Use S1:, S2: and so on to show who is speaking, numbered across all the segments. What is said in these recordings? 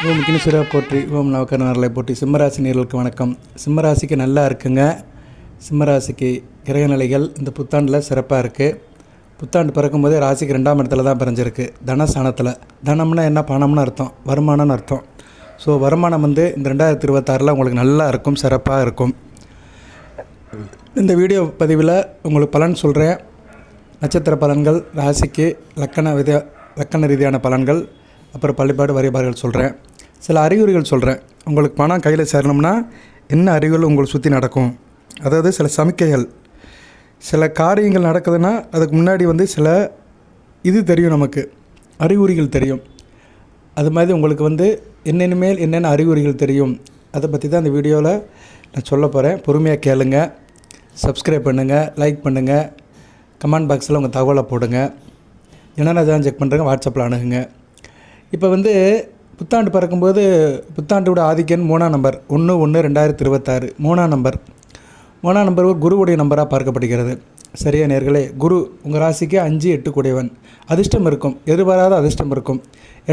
S1: ஓம் கினிசுரா போற்றி, ஓம் நவக்கரனர்களை போற்றி. சிம்மராசி நேயர்களுக்கு வணக்கம். சிம்மராசிக்கு நல்லா இருக்குங்க. சிம்மராசிக்கு கிரகநிலைகள் இந்த புத்தாண்டில் சிறப்பாக இருக்குது. புத்தாண்டு பிறக்கும்போதே ராசிக்கு 2ஆம் இடத்துல தான் பிறஞ்சிருக்கு, தனஸ்தானத்தில். தனம்னா என்ன? பணம்னு அர்த்தம், வருமானம்னு அர்த்தம். ஸோ வருமானம் இந்த 2026 உங்களுக்கு நல்லா இருக்கும், சிறப்பாக இருக்கும். இந்த வீடியோ பதிவில் உங்களுக்கு பலன் சொல்கிறேன். நட்சத்திர பலன்கள், ராசிக்கு லக்கண ரீதியான பலன்கள், அப்புறம் பள்ளிப்பாடு வரிபாடுகள் சொல்கிறேன். சில அறிகுறிகள் சொல்கிறேன். உங்களுக்கு பணம் கையில் சேரணும்னா என்ன அறிகுறிகள் உங்களை சுற்றி நடக்கும், அதாவது சில சமிக்கைகள், சில காரியங்கள் நடக்குதுன்னா அதுக்கு முன்னாடி சில இது தெரியும், நமக்கு அறிகுறிகள் தெரியும். அது மாதிரி உங்களுக்கு என்னென்ன அறிகுறிகள் தெரியும், அதை பற்றி தான் இந்த வீடியோவில் நான் சொல்ல போகிறேன். பொறுமையாக கேளுங்க. சப்ஸ்கிரைப் பண்ணுங்கள், லைக் பண்ணுங்கள், கமெண்ட் பாக்ஸில் உங்கள் தகவலை போடுங்க. என்னென்ன தான் செக் பண்ணுறேங்க, வாட்ஸ்அப்பில் அணுகுங்க. இப்போ புத்தாண்டு பிறக்கும்போது புத்தாண்டோட ஆதிக்கன் 3ஆம் நம்பர், 1/1/2026. 3ஆம் நம்பர் ஒரு குருவுடைய நம்பராக பார்க்கப்படுகிறது. சரியா நேர்களே? குரு உங்கள் ராசிக்கு 5, 8 கூடியவன். அதிர்ஷ்டம் இருக்கும், எதிர்பாராத அதிர்ஷ்டம் இருக்கும்.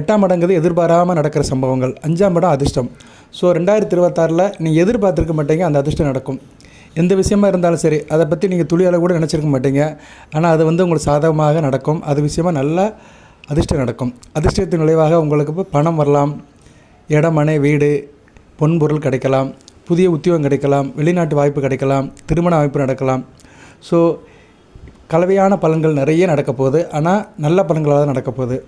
S1: 8ஆம் இடங்கிறது எதிர்பாராமல் நடக்கிற சம்பவங்கள். 5ஆம் இடம் அதிர்ஷ்டம். ஸோ 2026 நீங்கள் எதிர்பார்த்துருக்க மாட்டீங்க, அந்த அதிர்ஷ்டம் நடக்கும். எந்த விஷயமா இருந்தாலும் சரி, அதை பற்றி நீங்கள் துளியால் கூட நினச்சிருக்க மாட்டீங்க. ஆனால் அது உங்களுக்கு சாதகமாக நடக்கும். அது விஷயமாக நல்லா அதிர்ஷ்டம் நடக்கும். அதிர்ஷ்டத்தின் விளைவாக உங்களுக்கு இப்போ பணம் வரலாம், இடம், மனை, வீடு, பொன்பொருள் கிடைக்கலாம், புதிய உத்தியோகம் கிடைக்கலாம், வெளிநாட்டு வாய்ப்பு கிடைக்கலாம், திருமண வாய்ப்பு நடக்கலாம். ஸோ கலவையான பலன்கள் நிறைய நடக்க போகுது. ஆனால் நல்ல பலன்களாக தான் நடக்க போகுது.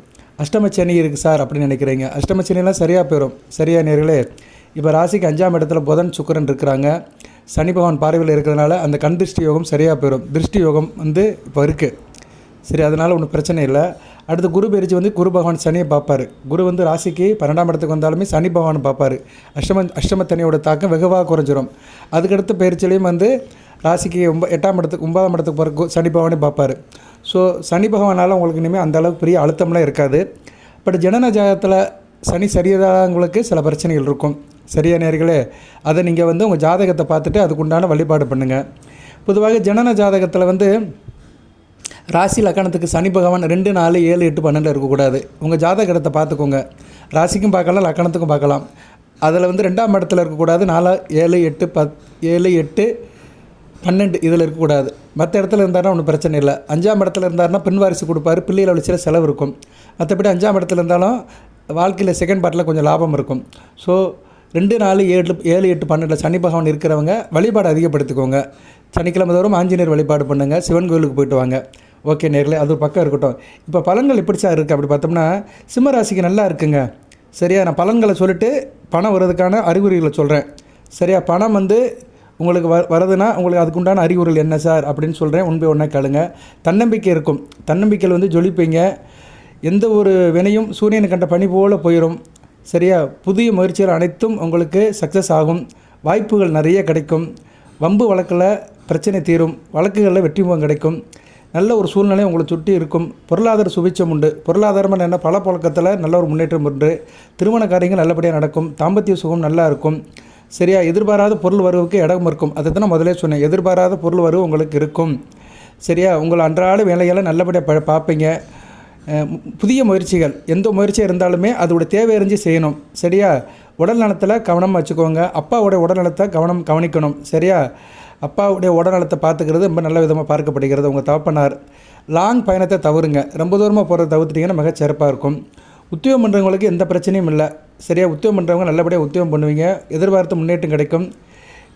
S1: அஷ்டமச்சனி இருக்குது சார் அப்படின்னு நினைக்கிறீங்க. அஷ்டமச்சனிலாம் சரியாக போயிடும். சரியா நேர்களே? இப்போ ராசிக்கு 5ஆம் இடத்துல புதன், சுக்கிரன் இருக்கிறாங்க. சனி பகவான் பார்வையில் இருக்கிறதுனால அந்த கண் திருஷ்டி யோகம் சரியாக போயிடும். திருஷ்டி யோகம் இப்போ இருக்குது. சரி, அதனால் ஒன்றும் பிரச்சனை இல்லை. அடுத்து குரு பயிற்சி குரு பகவான் சனியை பார்ப்பார். குரு ராசிக்கு 12ஆம் இடத்துக்கு வந்தாலுமே சனி பகவான் பார்ப்பார். அஷ்டமத்தனியோட தாக்கம் வெகுவாக குறைஞ்சிரும். அதுக்கடுத்து பயிற்சியிலையும் ராசிக்கு 8ஆம் இடத்துக்கு 9ஆம் இடத்துக்கு போகிற சனி பகவானே பார்ப்பார். ஸோ சனி பகவானால் உங்களுக்கு இனிமேல் அந்தளவுக்கு பெரிய அழுத்தம்லாம் இருக்காது. பட் ஜனன ஜாதகத்தில் சனி சரியாதவங்களுக்கு சில பிரச்சனைகள் இருக்கும். சரியா நேர்களே? அதை நீங்கள் உங்கள் ஜாதகத்தை பார்த்துட்டு அதுக்குண்டான வழிபாடு பண்ணுங்கள். பொதுவாக ஜனன ஜாதகத்தில் ராசி லக்கணத்துக்கு சனி பகவான் 2, 4, 7, 8, 12 இருக்கக்கூடாது. உங்கள் ஜாதகத்தை பார்த்துக்கோங்க. ராசிக்கும் பார்க்கலாம், லக்கணத்துக்கும் பார்க்கலாம். அதில் 2ஆம் இடத்துல இருக்கக்கூடாது. 4, 7, 8, 7, 8, 12 இதில் இருக்கக்கூடாது. மற்ற இடத்துல இருந்தாருன்னா ஒன்றும் பிரச்சனை இல்லை. 5ஆம் இடத்துல இருந்தாருன்னா பெண் வாரிசு கொடுப்பாரு, பிள்ளைகளை வச்சு செலவு இருக்கும். மற்றபடி 5ஆம் இடத்துல இருந்தாலும் வாழ்க்கையில் செகண்ட் பார்ட்டில் கொஞ்சம் லாபம் இருக்கும். ஸோ 2, 4, 7, 8, 12 சனி பகவான் இருக்கிறவங்க வழிபாடு அதிகப்படுத்திக்கோங்க. சனிக்கிழமை தோறும் ஆஞ்சநேயர் வழிபாடு பண்ணுங்கள். சிவன் கோயிலுக்கு போயிட்டு வாங்க. ஓகே நேர்களே, அது ஒரு பக்கம் இருக்கட்டும். இப்போ பலன்கள் எப்படி சார் இருக்குது அப்படி பார்த்தோம்னா, சிம்மராசிக்கு நல்லா இருக்குங்க. சரியா? நான் பலன்களை சொல்லிவிட்டு பணம் வர்றதுக்கான அறிகுறிகளை சொல்கிறேன். சரியா? பணம் உங்களுக்கு வருதுன்னா உங்களுக்கு அதுக்குண்டான அறிகுறிகள் என்ன சார் அப்படின்னு சொல்கிறேன். ஒன்றா கேளுங்க. தன்னம்பிக்கை இருக்கும். தன்னம்பிக்கையில் ஜொலிப்பீங்க. எந்த ஒரு வினையும் சூரியனை கண்ட பனி போல் போயிடும். சரியா? புதிய முயற்சிகள் அனைத்தும் உங்களுக்கு சக்ஸஸ் ஆகும். வாய்ப்புகள் நிறைய கிடைக்கும். வம்பு வழக்கில் பிரச்சனை தீரும். வழக்குகளில் வெற்றி முகம் கிடைக்கும். நல்ல ஒரு சூழ்நிலை உங்களை சுற்றி இருக்கும். பொருளாதார சுபிட்சம் உண்டு. பொருளாதாரமாக என்ன, பல பழக்கத்தில் நல்ல ஒரு முன்னேற்றம் உண்டு. திருமண காரியங்கள் நல்லபடியாக நடக்கும். தாம்பத்திய சுகம் நல்லா இருக்கும். சரியா? எதிர்பாராத பொருள் வரவுக்கு இடம் இருக்கும். அதை தான் நான் முதலே சொன்னேன். எதிர்பாராத பொருள் வரவு உங்களுக்கு இருக்கும். சரியா? உங்கள் அன்றாட வேலைகளை நல்லபடியாக பார்ப்பீங்க. புதிய முயற்சிகள் எந்த முயற்சியாக இருந்தாலுமே அதோட தேவை அறிஞ்சு செய்யணும். சரியா? உடல் நலத்தில் கவனமாக வச்சுக்கோங்க. அப்பாவோடைய உடல் நலத்தை கவனிக்கணும். சரியா? அப்பாவுடைய உடல்நலத்தை பார்த்துக்கிறது ரொம்ப நல்ல விதமாக பார்க்கப்படுகிறது. உங்கள் தகப்பனார் லாங் பயணத்தை தவறுங்க. ரொம்ப தூரமாக போகிறத தவிர்த்துட்டிங்கன்னா மிக சிறப்பாக இருக்கும். உத்தியோகம் பண்ணுறவங்களுக்கு எந்த பிரச்சனையும் இல்லை. சரியா? உத்தியோகம் பண்ணுறவங்க நல்லபடியாக உத்தியோகம் பண்ணுவீங்க. எதிர்பார்த்த முன்னேற்றம் கிடைக்கும்.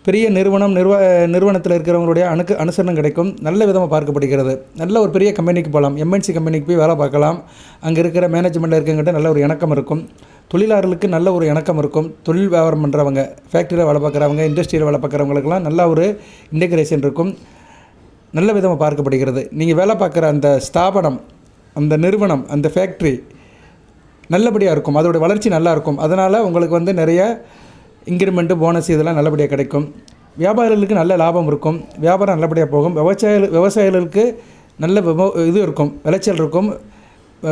S1: பெரிய நிறுவனத்தில் இருக்கிறவங்களுடைய அனுசரணம் கிடைக்கும். நல்ல விதமாக பார்க்கப்படுகிறது. நல்ல ஒரு பெரிய கம்பெனிக்கு போகலாம். எம்என்சி கம்பெனிக்கு போய் வேலை பார்க்கலாம். அங்கே இருக்கிற மேனேஜ்மெண்ட்டில் இருக்கவங்கிட்ட நல்ல ஒரு இணக்கம் இருக்கும். தொழிலாளர்களுக்கு நல்ல ஒரு இணக்கம் இருக்கும். தொழில் வியாபாரம் பண்ணுறவங்க, ஃபேக்ட்ரியில் வேலை பார்க்குறவங்க, இண்டஸ்ட்ரியில் வேலை பார்க்குறவங்களுக்கெல்லாம் நல்ல ஒரு இன்டெகிரேஷன் இருக்கும். நல்ல விதமாக பார்க்கப்படுகிறது. நீங்கள் வேலை பார்க்குற அந்த ஸ்தாபனம், அந்த நிறுவனம், அந்த ஃபேக்ட்ரி நல்லபடியாக இருக்கும். அதோடய வளர்ச்சி நல்லாயிருக்கும். அதனால் உங்களுக்கு நிறைய இன்க்ரிமெண்ட்டு, போனஸ் இதெல்லாம் நல்லபடியாக கிடைக்கும். வியாபாரிகளுக்கு நல்ல லாபம் இருக்கும். வியாபாரம் நல்லபடியாக போகும். விவசாயிகளுக்கு நல்ல இது இருக்கும், விளைச்சல் இருக்கும்.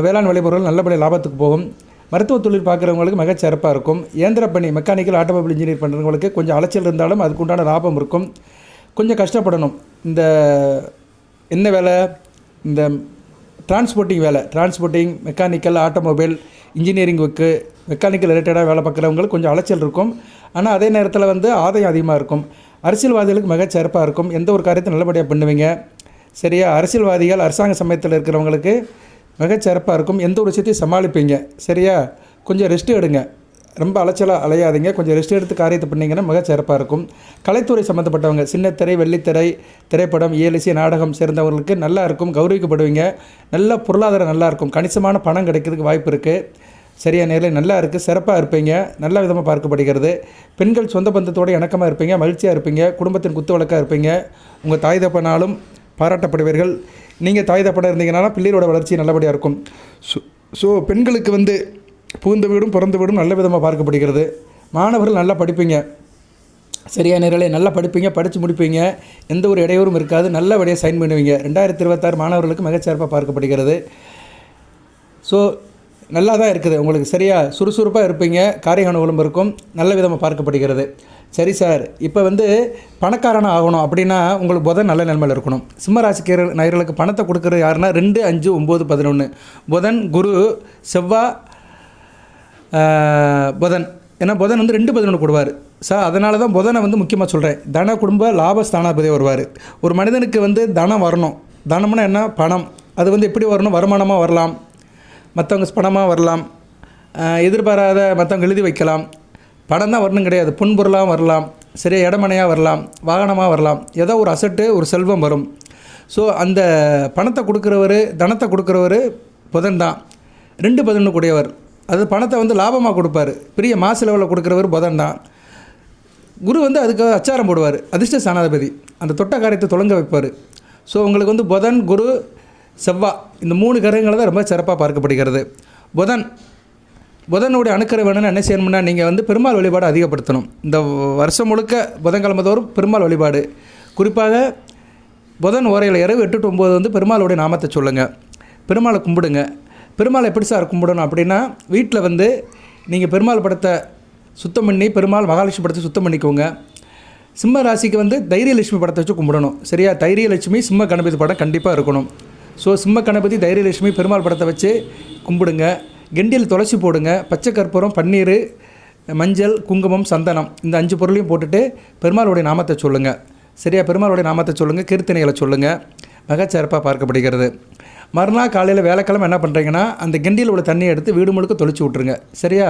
S1: வேளாண் விளைபொருள் நல்லபடியாக லாபத்துக்கு போகும். மருத்துவ தொழில் பார்க்குறவங்களுக்கு மிகச்சிறப்பாக இருக்கும். இயந்திர பணி, மெக்கானிக்கல், ஆட்டோமொபைல் இன்ஜினியர் பண்ணுறவங்களுக்கு கொஞ்சம் அலைச்சல் இருந்தாலும் அதுக்குண்டான லாபம் இருக்கும். கொஞ்சம் கஷ்டப்படணும். என்ன வேலை, இந்த டிரான்ஸ்போர்ட்டிங் வேலை, mechanical, automobile, engineering work, mechanical ரிலேட்டடாக வேலை பார்க்குறவங்களுக்கு கொஞ்சம் அலைச்சல் இருக்கும். ஆனால் அதே நேரத்தில் வந்து ஆதாயம் அதிகமாக இருக்கும். அரசியல்வாதிகளுக்கு மிகச்சிறப்பாக இருக்கும். எந்த ஒரு காரியத்தை நல்லபடியாக பண்ணுவீங்க. சரியா? அரசியல்வாதிகள் அரசாங்க சமயத்தில் இருக்கிறவங்களுக்கு மிகச்சிறப்பாக இருக்கும். எந்த ஒரு விஷயத்தையும் சமாளிப்பீங்க. சரியா? கொஞ்சம் ரெஸ்ட்டு எடுங்க. ரொம்ப அலைச்சலாக அலையாதீங்க. கொஞ்சம் ரெஸ்ட் எடுத்து காரியத்தை பண்ணிங்கன்னா மிகச்சிறப்பாக இருக்கும். கலைத்துறை சம்மந்தப்பட்டவங்க, சின்னத்திரை, வெள்ளித்திரை, திரைப்படம், இயலிசை, நாடகம் சேர்ந்தவர்களுக்கு நல்லா இருக்கும். கௌரவிக்கப்படுவீங்க. நல்ல பொருளாதாரம் நல்லாயிருக்கும். கணிசமான பணம் கிடைக்கிறதுக்கு வாய்ப்பு இருக்குது. சரியா? நேரில் நல்லா இருக்குது. சிறப்பாக இருப்பீங்க. நல்ல விதமாக பார்க்கப்படுகிறது. பெண்கள் சொந்த பந்தத்தோடு இணக்கமாக இருப்பீங்க. மகிழ்ச்சியாக இருப்பீங்க. குடும்பத்தின் குத்து வழக்காக இருப்பீங்க. உங்கள் தாய் தப்பனாலும் பாராட்டப்படுவீர்கள். நீங்கள் தாய் தப்பனாக இருந்தீங்கனாலும் பிள்ளையோட வளர்ச்சி நல்லபடியாக இருக்கும். ஸோ பெண்களுக்கு வந்து புகுந்த வீடும் பிறந்த வீடும் நல்ல விதமாக பார்க்கப்படுகிறது. மாணவர்கள் நல்லா படிப்பீங்க. சரியா? நேரலே நல்லா படிப்பீங்க. படித்து முடிப்பீங்க. எந்த ஒரு இடையூறும் இருக்காது. நல்லபடியாக சைன் பண்ணுவீங்க. 2026 மாணவர்களுக்கு மிகச்சிறப்பாக பார்க்கப்படுகிறது. ஸோ நல்லா தான் இருக்குது உங்களுக்கு. சரியா? சுறுசுறுப்பாக இருப்பீங்க. காரிய அனுகூலம் இருக்கும். நல்ல விதமாக பார்க்கப்படுகிறது. சரி சார், இப்போ வந்து பணக்காரனாக ஆகணும் அப்படின்னா உங்களுக்கு புதன் நல்ல நிலைமையில் இருக்கணும். சிம்மராசி நேயர்களுக்கு பணத்தை கொடுக்குறது யாருன்னா 2, 5, 9, 11 புதன், குரு, செவ்வாய், புதன். ஏன்னா புதன் வந்து 2, 11 கொடுவார் சார். அதனால தான் புதனை வந்து முக்கியமாக சொல்கிறேன். தன குடும்ப லாபஸ்தானாபதி வருவார். ஒரு மனிதனுக்கு வந்து தனம் வரணும். தனம்னா என்ன? பணம். அது வந்து எப்படி வரணும்? வருமானமாக வரலாம், மற்றவங்க பணமாக வரலாம், எதிர்பாராத மற்றவங்க எழுதி வைக்கலாம். பணம் தான் வரணும் கிடையாது. பொன்பொருளாக வரலாம். சரியா? இடமனையாக வரலாம், வாகனமாக வரலாம். ஏதோ ஒரு அசட்டு, ஒரு செல்வம் வரும். ஸோ அந்த பணத்தை கொடுக்குறவர், தனத்தை கொடுக்குறவர் புதன் தான். 2, 11 கூடியவர். அது பணத்தை வந்து லாபமாக கொடுப்பார். பெரிய மாசு லெவலில் கொடுக்குறவர் புதன் தான். குரு வந்து அதுக்கு அச்சாரம் போடுவார். அதிர்ஷ்ட ஸ்தானாதிபதி. அந்த தொட்ட காரியத்தை தொடங்க வைப்பார். ஸோ உங்களுக்கு வந்து புதன், குரு, செவ்வாய் இந்த 3 கிரகங்களை தான் ரொம்ப சிறப்பாக பார்க்கப்படுகிறது. புதனுடைய அணுக்கரை வேணும்னா என்ன செய்யணும்னா நீங்கள் வந்து பெருமாள் வழிபாடு அதிகப்படுத்தணும். இந்த வருஷம் முழுக்க புதன்கிழமை தோறும் பெருமாள் வழிபாடு. குறிப்பாக புதன் ஓரையில் இரவு 8 to 9 வந்து பெருமாளுடைய நாமத்தை சொல்லுங்கள். பெருமாளை கும்பிடுங்க. பெருமாளை எப்படி சார் கும்பிடணும் அப்படின்னா, வீட்டில் வந்து நீங்கள் பெருமாள் படத்தை சுத்தம் பண்ணி, பெருமாள் மகாலட்சுமி படத்தை சுத்தம் பண்ணிக்கோங்க. சிம்ம ராசிக்கு வந்து தைரியலட்சுமி படத்தை வச்சு கும்பிடணும். சரியா? தைரியலட்சுமி, சிம்ம கணபதி படம் கண்டிப்பாக இருக்கணும். ஸோ சிம்ம கணபதி, தைரியலட்சுமி, பெருமாள் படத்தை வச்சு கும்பிடுங்க. கெண்டியில் துளசி போடுங்க. பச்சை கற்பூரம், பன்னீர், மஞ்சள், குங்குமம், சந்தனம் இந்த 5 பொருளையும் போட்டுட்டு பெருமாளுடைய நாமத்தை சொல்லுங்கள். சரியா? பெருமாளுடைய நாமத்தை சொல்லுங்கள். கீர்த்தனைகளை சொல்லுங்கள். மிகச்சிறப்பாக பார்க்கப்படுகிறது. மறுநாள் காலையில் வேலைக்கிழமை என்ன பண்ணுறீங்கன்னா, அந்த கெண்டியில் உள்ள தண்ணியை எடுத்து வீடு முழுக்க தொளிச்சு விட்ருங்க. சரியா?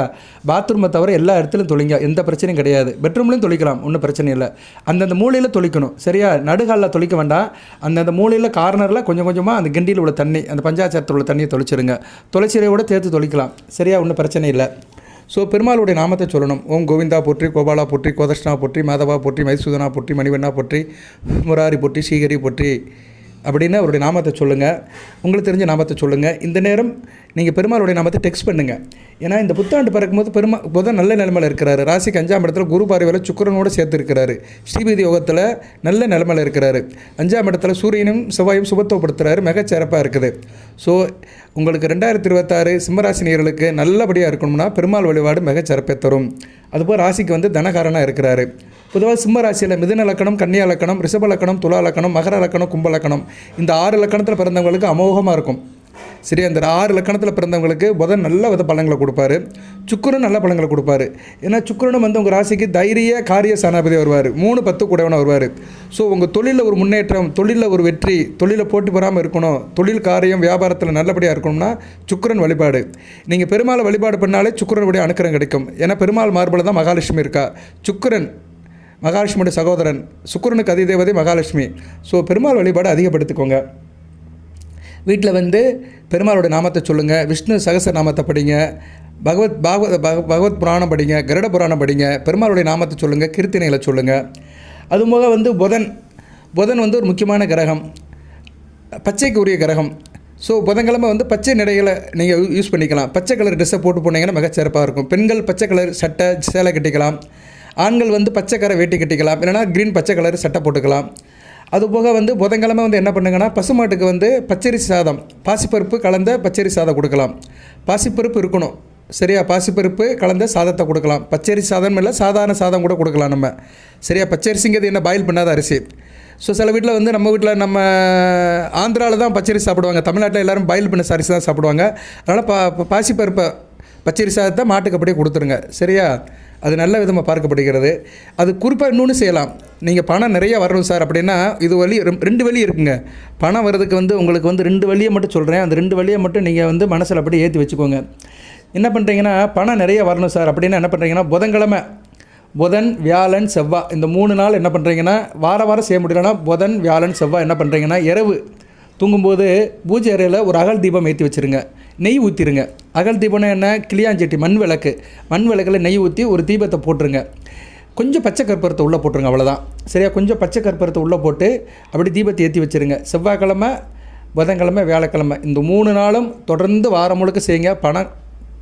S1: பாத்ரூமை தவிர எல்லா இடத்துலையும் தொளிங்க. எந்த பிரச்சனையும் கிடையாது. பெட்ரூம்லையும் தொளிக்கலாம், ஒன்றும் பிரச்சனை இல்லை. அந்தந்த மூலையில் தொளிக்கணும். சரியா? நடுகாலில் தொளிக்க வேண்டாம். அந்தந்த மூலையில் கார்னரில் கொஞ்சம் கொஞ்சமாக அந்த கெண்டியில் உள்ள தண்ணி, அந்த பஞ்சாச்சாரத்தில் உள்ள தண்ணியை தொளிச்சிருங்க. துளசியோட சேர்த்து தொளிக்கலாம். சரியா? ஒன்றும் பிரச்சனை இல்லை. ஸோ பெருமாளுடைய நாமத்தை சொல்லணும். ஓம் கோவிந்தா போற்றி, கோபாலா போற்றி, கோதர்ஷ்ணா போற்றி, மாதவா போற்றி, மைசூதனா போற்றி, மணிவண்ணா போற்றி, முராரி போற்றி, ஸ்ரீஹரி போற்றி அப்படின்னு அவருடைய நாமத்தை சொல்லுங்கள். உங்களுக்கு தெரிஞ்ச நாமத்தை சொல்லுங்கள். இந்த நேரம் நீங்கள் பெருமாளுடைய நாமத்தை டெக்ஸ்ட் பண்ணுங்கள். ஏன்னா இந்த புத்தாண்டு பிறக்கும்போது புதன் நல்ல நிலைமையில் இருக்கிறாரு. ராசிக்கு 5ஆம் இடத்துல குரு பார்வையில் சுக்கிரனோடு சேர்த்து இருக்கிறாரு. ஸ்ரீபதி யோகத்தில் நல்ல நிலைமையில் இருக்கிறாரு. 5ஆம் இடத்துல சூரியனும் செவ்வாயும் சுபத்துவப்படுத்துகிறாரு. மிகச்சிறப்பாக இருக்குது. ஸோ உங்களுக்கு 2026 சிம்மராசினியர்களுக்கு நல்லபடியாக இருக்கணும்னா பெருமாள் வழிபாடு மிகச்சிறப்பை தரும். அதுபோல் ராசிக்கு வந்து தனகாரனாக இருக்கிறாரு. பொதுவாக சிம்ம ராசியில் மிதுன லக்கணம், கன்னியா லக்கணம், ரிஷப லக்கணம், துலா லக்கணம், மகர லக்கணம், கும்ப லக்கணம் இந்த 6 லக்கணத்தில் பிறந்தவங்களுக்கு அமோகமாக இருக்கும். சரி, அந்த 6 லக்கணத்தில் பிறந்தவங்களுக்கு புதன் நல்ல வித பலன்களை கொடுப்பாரு. சுக்கிரன் நல்ல பலன்களை கொடுப்பாரு. ஏன்னா சுக்கிரனும் வந்து உங்கள் ராசிக்கு தைரிய காரிய ஸ்தானாபதி வருவார். 3, 10 கூடவனாக வருவார். ஸோ உங்கள் தொழிலில் ஒரு முன்னேற்றம், தொழிலில் ஒரு வெற்றி, தொழிலில் போட்டி பெறாமல் இருக்கணும், தொழில் காரியம் வியாபாரத்தில் நல்லபடியாக இருக்கணும்னா சுக்கிரன் வழிபாடு. நீங்கள் பெருமாளை வழிபாடு பண்ணாலே சுக்கிரனுடைய அனுக்கிரம் கிடைக்கும். ஏன்னா பெருமாள் மார்பில் தான் மகாலட்சுமி இருக்கா. சுக்கிரன் மகாலட்சுமியோட சகோதரன். சுக்கிரனுக்கு அதிதேவதை மகாலட்சுமி. ஸோ பெருமாள் வழிபாடு அதிகப்படுத்திக்கோங்க. வீட்டில் வந்து பெருமாளுடைய நாமத்தை சொல்லுங்கள். விஷ்ணு சகசர நாமத்தை படிங்க. பகவத் புராணம் படிங்க. கருட புராணம் படிங்க. பெருமாளுடைய நாமத்தை சொல்லுங்கள். கீர்த்தனைகளை சொல்லுங்கள். அதுபோக வந்து புதன் வந்து ஒரு முக்கியமான கிரகம், பச்சைக்கு உரிய கிரகம். ஸோ புதன்கிழமை வந்து பச்சை நடைகளை நீங்கள் யூஸ் பண்ணிக்கலாம். பச்சை கலர் ட்ரெஸ்ஸை போட்டு போனீங்கன்னா மிகச்சிறப்பாக இருக்கும். பெண்கள் பச்சை கலர் சட்டை சேலை கட்டிக்கலாம். ஆண்கள் வந்து பச்சை கரை வேட்டி கட்டிக்கலாம். இல்லைனா க்ரீன் பச்சை கலர் சட்டை போட்டுக்கலாம். அதுபோக வந்து புதன்கிழமை வந்து என்ன பண்ணுங்கன்னா, பசுமாட்டுக்கு வந்து பச்சரிசி சாதம், பாசிப்பருப்பு கலந்த பச்சரிசி சாதம் கொடுக்கலாம். பாசிப்பருப்பு இருக்கணும். சரியா? பாசிப்பருப்பு கலந்த சாதத்தை கொடுக்கலாம். பச்சரிசி சாதம் இல்லை, சாதாரண சாதம் கூட கொடுக்கலாம் நம்ம. சரியா? பச்சரிசிங்கிறது என்ன, பாயில் பண்ணாத அரிசி. ஸோ சில வீட்டில் வந்து நம்ம ஆந்திராவில் தான் பச்சரிசி சாப்பிடுவாங்க. தமிழ்நாட்டில் எல்லோரும் பாயில் பண்ண அரிசி தான் சாப்பிடுவாங்க. அதனால் பாசிப்பருப்பை பச்சரிசி சாதத்தை மாட்டுக்கு அப்படியே கொடுத்துருங்க. சரியா? அது நல்ல விதமாக பார்க்கப்படுகிறது. அது குறிப்பாக இன்னொன்று செய்யலாம். நீங்கள் பணம் நிறையா வரணும் சார் அப்படின்னா இது வழி 2 வழி இருக்குங்க. பணம் வர்றதுக்கு உங்களுக்கு 2 வழியை மட்டும் சொல்கிறேன். அந்த 2 வழியை மட்டும் நீங்கள் மனசில் அப்படியே ஏற்றி வச்சுக்கோங்க. என்ன பண்ணுறீங்கன்னா, பணம் நிறைய வரணும் சார் அப்படின்னா என்ன பண்ணுறீங்கன்னா, புதன்கிழமை, புதன், வியாழன், செவ்வாய் இந்த 3 நாள் என்ன பண்ணுறீங்கன்னா, வாரம் செய்ய முடியலன்னா புதன், வியாழன், செவ்வாய் என்ன பண்ணுறீங்கன்னா, இரவு தூங்கும்போது பூஜை அறையில் ஒரு அகல் தீபம் ஏற்றி வச்சுருங்க. நெய் ஊற்றிடுங்க. அகல் தீபம்னா என்ன? கிளியாஞ்சட்டி மண் விளக்கில் நெய் ஊற்றி ஒரு தீபத்தை போட்டுருங்க. கொஞ்சம் பச்சை கற்பூரத்தை உள்ளே போட்டுருங்க. அவ்வளோதான். சரியா? கொஞ்சம் பச்சை கற்பூரத்தை உள்ளே போட்டு அப்படி தீபத்தை ஏற்றி வச்சுருங்க. செவ்வாய்க்கிழமை, புதன்கிழமை, வியாழக்கிழமை இந்த 3 நாளும் தொடர்ந்து வாரம் முழுக்க செய்யுங்க. பணம்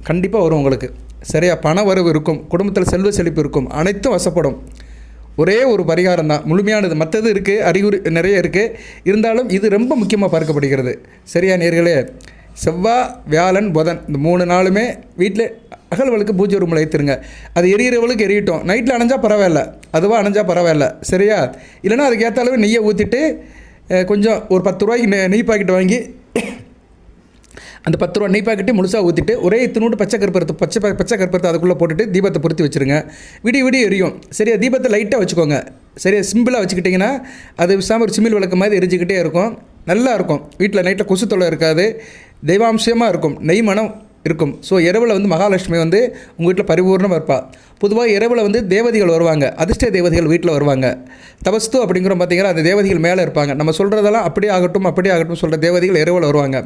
S1: கண்டிப்பாக வரும் உங்களுக்கு. சரியா? பண வரவு இருக்கும், குடும்பத்தில் செல்வ செழிப்பு இருக்கும், அனைத்தும் வசப்படும். ஒரே ஒரு பரிகாரம் தான் முழுமையானது. மற்றது இருக்குது, அறிகுறி நிறைய இருக்குது. இருந்தாலும் இது ரொம்ப முக்கியமாக பார்க்கப்படுகிறது. சரியா நேயர்களே? செவ்வாய், வியாழன், புதன் இந்த 3 நாளுமே வீட்டில் அகல்வளுக்கு பூஜை ரூமில் ஏற்றுருங்க. அது எரியறவளுக்கு எரியட்டும். நைட்டில் அணைஞ்சால் பரவாயில்ல, அதுவாக அணைஞ்சால் பரவாயில்ல. சரியா? இல்லைனா அதுக்கேற்ற அளவு நெய்யை ஊற்றிட்டு கொஞ்சம் ஒரு 10 ரூபாய்க்கு நெய் பாக்கெட் வாங்கி அந்த 10 ரூபா நெய் பாக்கெட்டு முழுசாக ஊற்றிட்டு ஒரே இத்தினோடு பச்சை கற்பூரத்தை அதுக்குள்ளே போட்டுட்டு தீபத்தை பொருத்தி வச்சுருங்க. விடிய எரியும். சரியா? தீபத்தை லைட்டாக வச்சுக்கோங்க. சரியா? சிம்பிளாக வச்சுக்கிட்டிங்கன்னா அது விசாமல் ஒரு சிமிழ் விளக்கு மாதிரி எரிஞ்சிக்கிட்டே இருக்கும். நல்லா இருக்கும். வீட்டில் நைட்டில் கொசு தொல்லை இருக்காது, தெய்வாம்சமாக இருக்கும், நெய் மனம் இருக்கும். ஸோ இரவில் மகாலட்சுமி உங்கள் வீட்டில் பரிபூர்ணமாக இருப்பாள். பொதுவாக இரவில் தேவதைகள் வருவாங்க, அதிர்ஷ்ட தேவதைகள் வீட்டில் வருவாங்க. தபஸ்து அப்படிங்கிற பார்த்திங்கன்னா அந்த தேவதைகள் மேலே இருப்பாங்க. நம்ம சொல்கிறதெல்லாம் அப்படியே ஆகட்டும் சொல்கிற தேவதைகள் இரவில் வருவாங்க.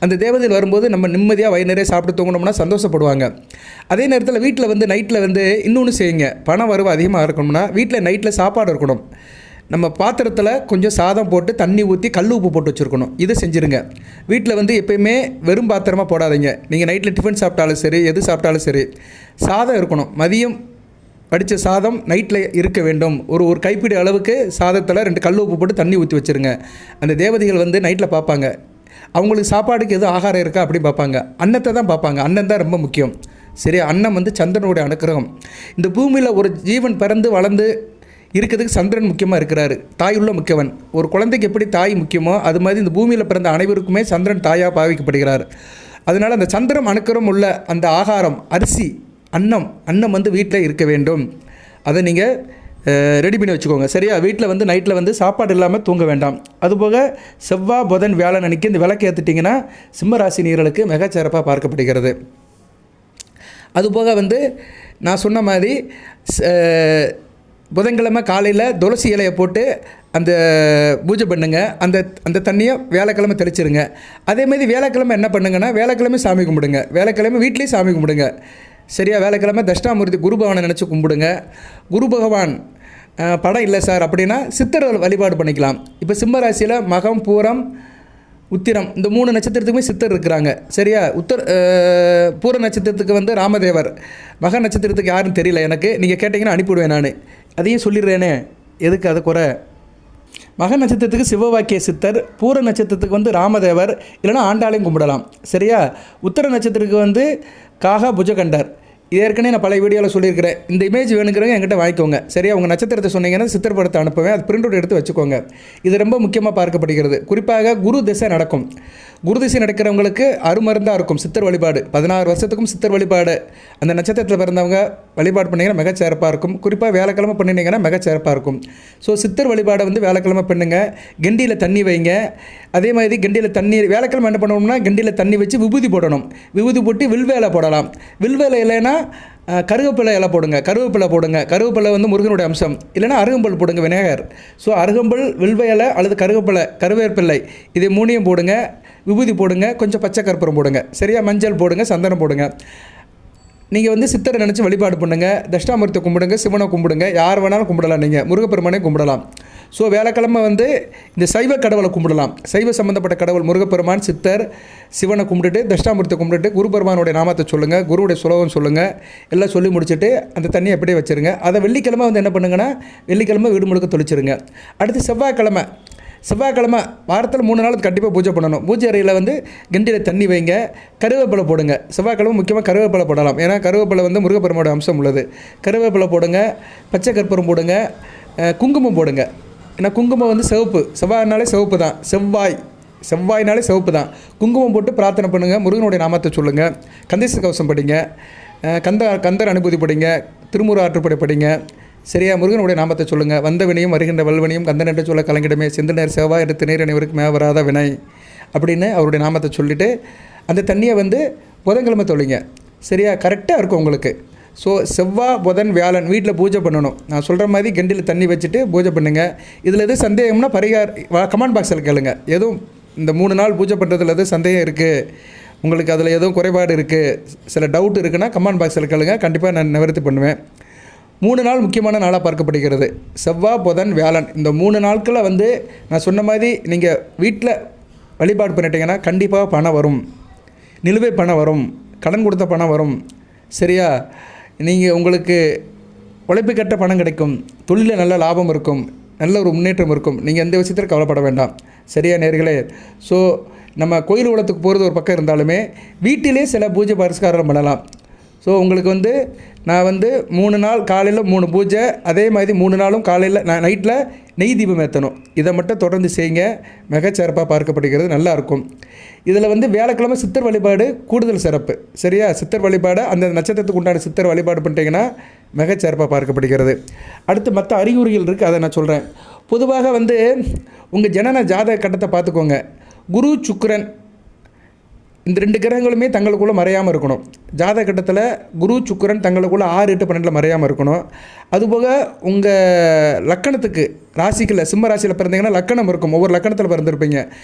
S1: அந்த தேவதைகள் வரும்போது நம்ம நிம்மதியாக வயிறு நிறைய சாப்பிட்டு தூங்கணும்னா சந்தோஷப்படுவாங்க. அதே நேரத்தில் வீட்டில் நைட்டில் இன்னொன்று செய்யுங்க. பணம் வரவு அதிகமாக இருக்கணும்னா வீட்டில் நைட்டில் சாப்பாடு இருக்கணும். நம்ம பாத்திரத்தில் கொஞ்சம் சாதம் போட்டு தண்ணி ஊற்றி கல் உப்பு போட்டு வச்சுருக்கணும். இதை செஞ்சுருங்க. வீட்டில் எப்போயுமே வெறும் பாத்திரமாக போடாதீங்க. நீங்கள் நைட்டில் டிஃபன் சாப்பிட்டாலும் சரி, எது சாப்பிட்டாலும் சரி, சாதம் இருக்கணும். மதியம் படித்த சாதம் நைட்டில் இருக்க வேண்டும். ஒரு கைப்பிடி அளவுக்கு சாதத்தில் 2 கல் உப்பு போட்டு தண்ணி ஊற்றி வச்சுருங்க. அந்த தேவதைகள் நைட்டில் பார்ப்பாங்க. அவங்களுக்கு சாப்பாடுக்கு எதுவும் ஆகாரம் இருக்கா அப்படி பார்ப்பாங்க. அன்னத்தை தான் பார்ப்பாங்க. அன்னம் தான் ரொம்ப முக்கியம். சரியா? அன்னம் சந்திரனுடைய அனுக்கிரகம். இந்த பூமியில் ஒரு ஜீவன் பிறந்து வளர்ந்து இருக்கிறதுக்கு சந்திரன் முக்கியமாக இருக்கிறாரு. தாயுள்ள முக்கியவன். ஒரு குழந்தைக்கு எப்படி தாய் முக்கியமோ அது மாதிரி இந்த பூமியில் பிறந்த அனைவருக்குமே சந்திரன் தாயாக பாவிக்கப்படுகிறார். அதனால் அந்த சந்திரன் அணுக்கரம் உள்ள அந்த ஆகாரம், அரிசி, அன்னம் வீட்டில் இருக்க வேண்டும். அதை நீங்கள் ரெடி பண்ணி வச்சுக்கோங்க. சரியா? வீட்டில் நைட்டில் சாப்பாடு இல்லாமல் தூங்க வேண்டாம். அதுபோக செவ்வாய், புதன், வியாழன் அன்றைக்கி இந்த விளக்கு ஏற்றிட்டிங்கன்னா சிம்மராசி நேயர்களுக்கு மிகச்சிறப்பாக பார்க்கப்படுகிறது. அதுபோக நான் சொன்ன மாதிரி புதன்கிழமை காலையில் துளசி இலையை போட்டு அந்த பூஜை பண்ணுங்க. அந்த தண்ணியை வியாழக்கிழமை தெளிச்சிருங்க. அதேமாதிரி வியாழக்கிழமை என்ன பண்ணுங்கன்னா, வியாழக்கிழமை சாமி கும்பிடுங்க. வியாழக்கிழமை வீட்லேயும் சாமி கும்பிடுங்க. சரியா? வியாழக்கிழமை தட்சிணாமூர்த்தி குரு பகவானை நினச்சி கும்பிடுங்க. குரு பகவான் படம் இல்லை சார் அப்படின்னா சித்தர் வழிபாடு பண்ணிக்கலாம். இப்போ சிம்ம ராசியில் மகம், பூரம், உத்திரம் இந்த 3 நட்சத்திரத்துக்குமே சித்தர் இருக்கிறாங்க. சரியா? பூர நட்சத்திரத்துக்கு ராமதேவர், மக நட்சத்திரத்துக்கு யாருன்னு தெரியல எனக்கு. நீங்கள் கேட்டிங்கன்னா அனுப்பிவிடுவேன். நான் அதையும் சொல்லிடுறேனே, எதுக்கு அது குறை? மக நட்சத்திரத்துக்கு சிவவாக்கிய சித்தர், பூர நட்சத்திரத்துக்கு ராமதேவர், இல்லைனா ஆண்டாளையும் கும்பிடலாம். சரியா? உத்தர நட்சத்திரத்துக்கு காகா புஜகண்டர். இது ஏற்கனவே நான் பழைய வீடியோவில் சொல்லியிருக்கிறேன். இந்த இமேஜ் வேணுங்கிறவங்க என்கிட்ட வாங்கிக்கோங்க. சரியா? உங்கள் நட்சத்திரத்தை சொன்னீங்கன்னா சித்திர படத்தை அனுப்புவேன். அது பிரிண்ட் அவுட் எடுத்து வச்சுக்கோங்க. இது ரொம்ப முக்கியமாக பார்க்கப்படுகிறது. குறிப்பாக குரு திசை நடக்கும். குரு திசை நடக்கிறவங்களுக்கு அருமருந்தாக இருக்கும் சித்தர் வழிபாடு. 16 வருஷத்துக்கும் சித்தர் வழிபாடு அந்த நட்சத்திரத்தில் பிறந்தவங்க வழிபாடு பண்ணிங்கன்னா மிகச்சிறப்பாக இருக்கும். குறிப்பாக வியாழக்கிழமை பண்ணினீங்கன்னா மிகச்சிறப்பாக இருக்கும். ஸோ சித்தர் வழிபாடை வியாழக்கிழமை பண்ணுங்கள். கெண்டியில் தண்ணி வைங்க. அதே மாதிரி கெண்டியில் தண்ணி வியாழக்கிழமை என்ன பண்ணணும்னா கெண்டியில் தண்ணி வச்சு விபூதி போடணும். விபூதி போட்டு வில்வேலை போடலாம். வில்வேலை இல்லைன்னா கருவேப்பிலை இலை போடுங்க. கருவேப்பிலை முருகனுடைய அம்சம். இல்லைனா அருகம்புல் போடுங்க, விநாயகர். ஸோ அருகம்புல், வில்வ இலை அல்லது கருவேப்பிலை இதை 3 போடுங்க. விபூதி போடுங்க. கொஞ்சம் பச்சை கற்பூரம் போடுங்க. சரியா? மஞ்சள் போடுங்க, சந்தனம் போடுங்க. நீங்கள் சித்தரை நினச்சி வழிபாடு பண்ணுங்கள். தட்சிணாமூர்த்தி கும்பிடுங்க, சிவனை கும்பிடுங்க. யார் வேணாலும் கும்பிடலாம். நீங்கள் முருகப்பெருமானே கும்பிடலாம். ஸோ வியாழக்கிழமை இந்த சைவ கடவுளை கும்பிடலாம். சைவ சம்மந்தப்பட்ட கடவுள் முருகப்பெருமான், சித்தர், சிவனை கும்பிட்டுட்டு தட்சிணாமூர்த்தி கும்பிட்டுட்டு குரு பெருமானுடைய நாமத்தை சொல்லுங்கள், குருவுடைய சுலோகம் சொல்லுங்கள். எல்லாம் சொல்லி முடிச்சுட்டு அந்த தண்ணியை அப்படியே வச்சுருங்க. அதை வெள்ளிக்கிழமை என்ன பண்ணுங்கன்னா வெள்ளிக்கிழமை வீடு முழுக்க தொளிச்சிருங்க. அடுத்து செவ்வாய்க்கிழமை வாரத்தில் 3 நாள் கண்டிப்பாக பூஜை பண்ணணும். பூஜை அறையில் கெண்டியில் தண்ணி வைங்க. கருவேப்பிலை போடுங்க. செவ்வாய்க்கிழமை முக்கியமாக கருவேப்பிலை போடலாம். ஏன்னா கருவேப்பிலை முருகப்பெருமானோட அம்சம் உள்ளது. கருவேப்பிலை போடுங்க, பச்சை கற்பூரம் போடுங்க, குங்குமம் போடுங்க. ஏன்னா குங்குமம் சிவப்பு. செவ்வாய்னாலே சிவப்பு தான். செவ்வாய் செவ்வாய்னாலே சிவப்பு தான். குங்குமம் போட்டு பிரார்த்தனை பண்ணுங்கள், முருகனுடைய நாமத்தை சொல்லுங்கள், கந்தேச கவசம் படிங்க, கந்தர் அனுபூதி படிங்க, திருமுரு ஆற்றுப்படை படிங்க. சரியா? முருகனுடைய நாமத்தை சொல்லுங்கள். வந்த வினையும் வருகின்ற வல்வினையும் கந்தன் என்று சொல்ல கலங்கிடமே, செந்தனர் செவ்வாய் எடுத்து நீர் அனைவருக்கு வராத வினை அப்படின்னு அவருடைய நாமத்தை சொல்லிவிட்டு அந்த தண்ணியை வந்து புதன்கிழமை தொழிங்க. சரியா? கரெக்டாக இருக்கும் உங்களுக்கு. ஸோ செவ்வாய் புதன் வியாழன் வீட்டில் பூஜை பண்ணணும். நான் சொல்கிற மாதிரி கெண்டியில் தண்ணி வச்சுட்டு பூஜை பண்ணுங்கள். இதில் எதுவும் சந்தேகம்னா கமெண்ட் பாக்ஸில் கேளுங்க. எதுவும் இந்த 3 நாள் பூஜை பண்ணுறதுல எதுவும் சந்தேகம் இருக்குது, உங்களுக்கு அதில் எதுவும் குறைபாடு இருக்குது, சில டவுட் இருக்குன்னா கமெண்ட் பாக்ஸில் கேளுங்க. கண்டிப்பாக நான் நிவர்த்தி பண்ணுவேன். 3 நாள் முக்கியமான நாளாக பார்க்கப்படுகிறது. செவ்வாய் புதன் வியாழன் இந்த 3 நாட்களில் வந்து நான் சொன்ன மாதிரி நீங்கள் வீட்டில் வழிபாடு பண்ணிட்டீங்கன்னா கண்டிப்பாக பணம் வரும், நிலுவை பணம் வரும், கடன் கொடுத்த பணம் வரும். சரியா? நீங்கள் உங்களுக்கு உழைப்பு கட்ட பணம் கிடைக்கும், தொழிலில் நல்ல லாபம் இருக்கும், நல்ல ஒரு முன்னேற்றம் இருக்கும். நீங்கள் எந்த விஷயத்தில் கவலைப்பட வேண்டாம். சரியா நேர்களே? ஸோ நம்ம கோயில் குளத்துக்கு போகிறது ஒரு பக்கம் இருந்தாலுமே வீட்டிலே சில பூஜை பரிஸ்காரம் பண்ணலாம். ஸோ உங்களுக்கு வந்து நான் வந்து 3 நாள் காலையில் 3 பூஜை, அதே மாதிரி 3 நாளும் காலையில் நைட்டில் நெய் தீபம் ஏற்றணும். இதை மட்டும் தொடர்ந்து செய்யுங்க, மிகச்சிறப்பாக பார்க்கப்படுகிறது, நல்லாயிருக்கும். இதில் வந்து வியாழக்கிழமை சித்தர் வழிபாடு கூடுதல் சிறப்பு. சரியா? சித்தர் வழிபாடு அந்த நட்சத்திரத்துக்கு உண்டான சித்தர் வழிபாடு பண்ணிட்டீங்கன்னா மிகச்சிறப்பாக பார்க்கப்படுகிறது. அடுத்து மற்ற அறிகுறிகள் இருக்குது, அதை நான் சொல்கிறேன். பொதுவாக வந்து உங்கள் ஜனன ஜாதக கட்டத்தை பார்த்துக்கோங்க. குரு சுக்கிரன் இந்த 2 கிரகங்களுமே தங்களுக்குள்ளே மறையாமல் இருக்கணும். ஜாதக கட்டத்தில் குரு சுக்கிரன் தங்களுக்குள்ளே 6, 8, 12 மறையாமல் இருக்கணும். அதுபோக உங்கள் லக்கணத்துக்கு ராசிக்குள்ள சிம்ம ராசியில் பிறந்தீங்கன்னா லக்கணம் இருக்கும், ஒவ்வொரு லக்கணத்தில் பிறந்திருப்பீங்க.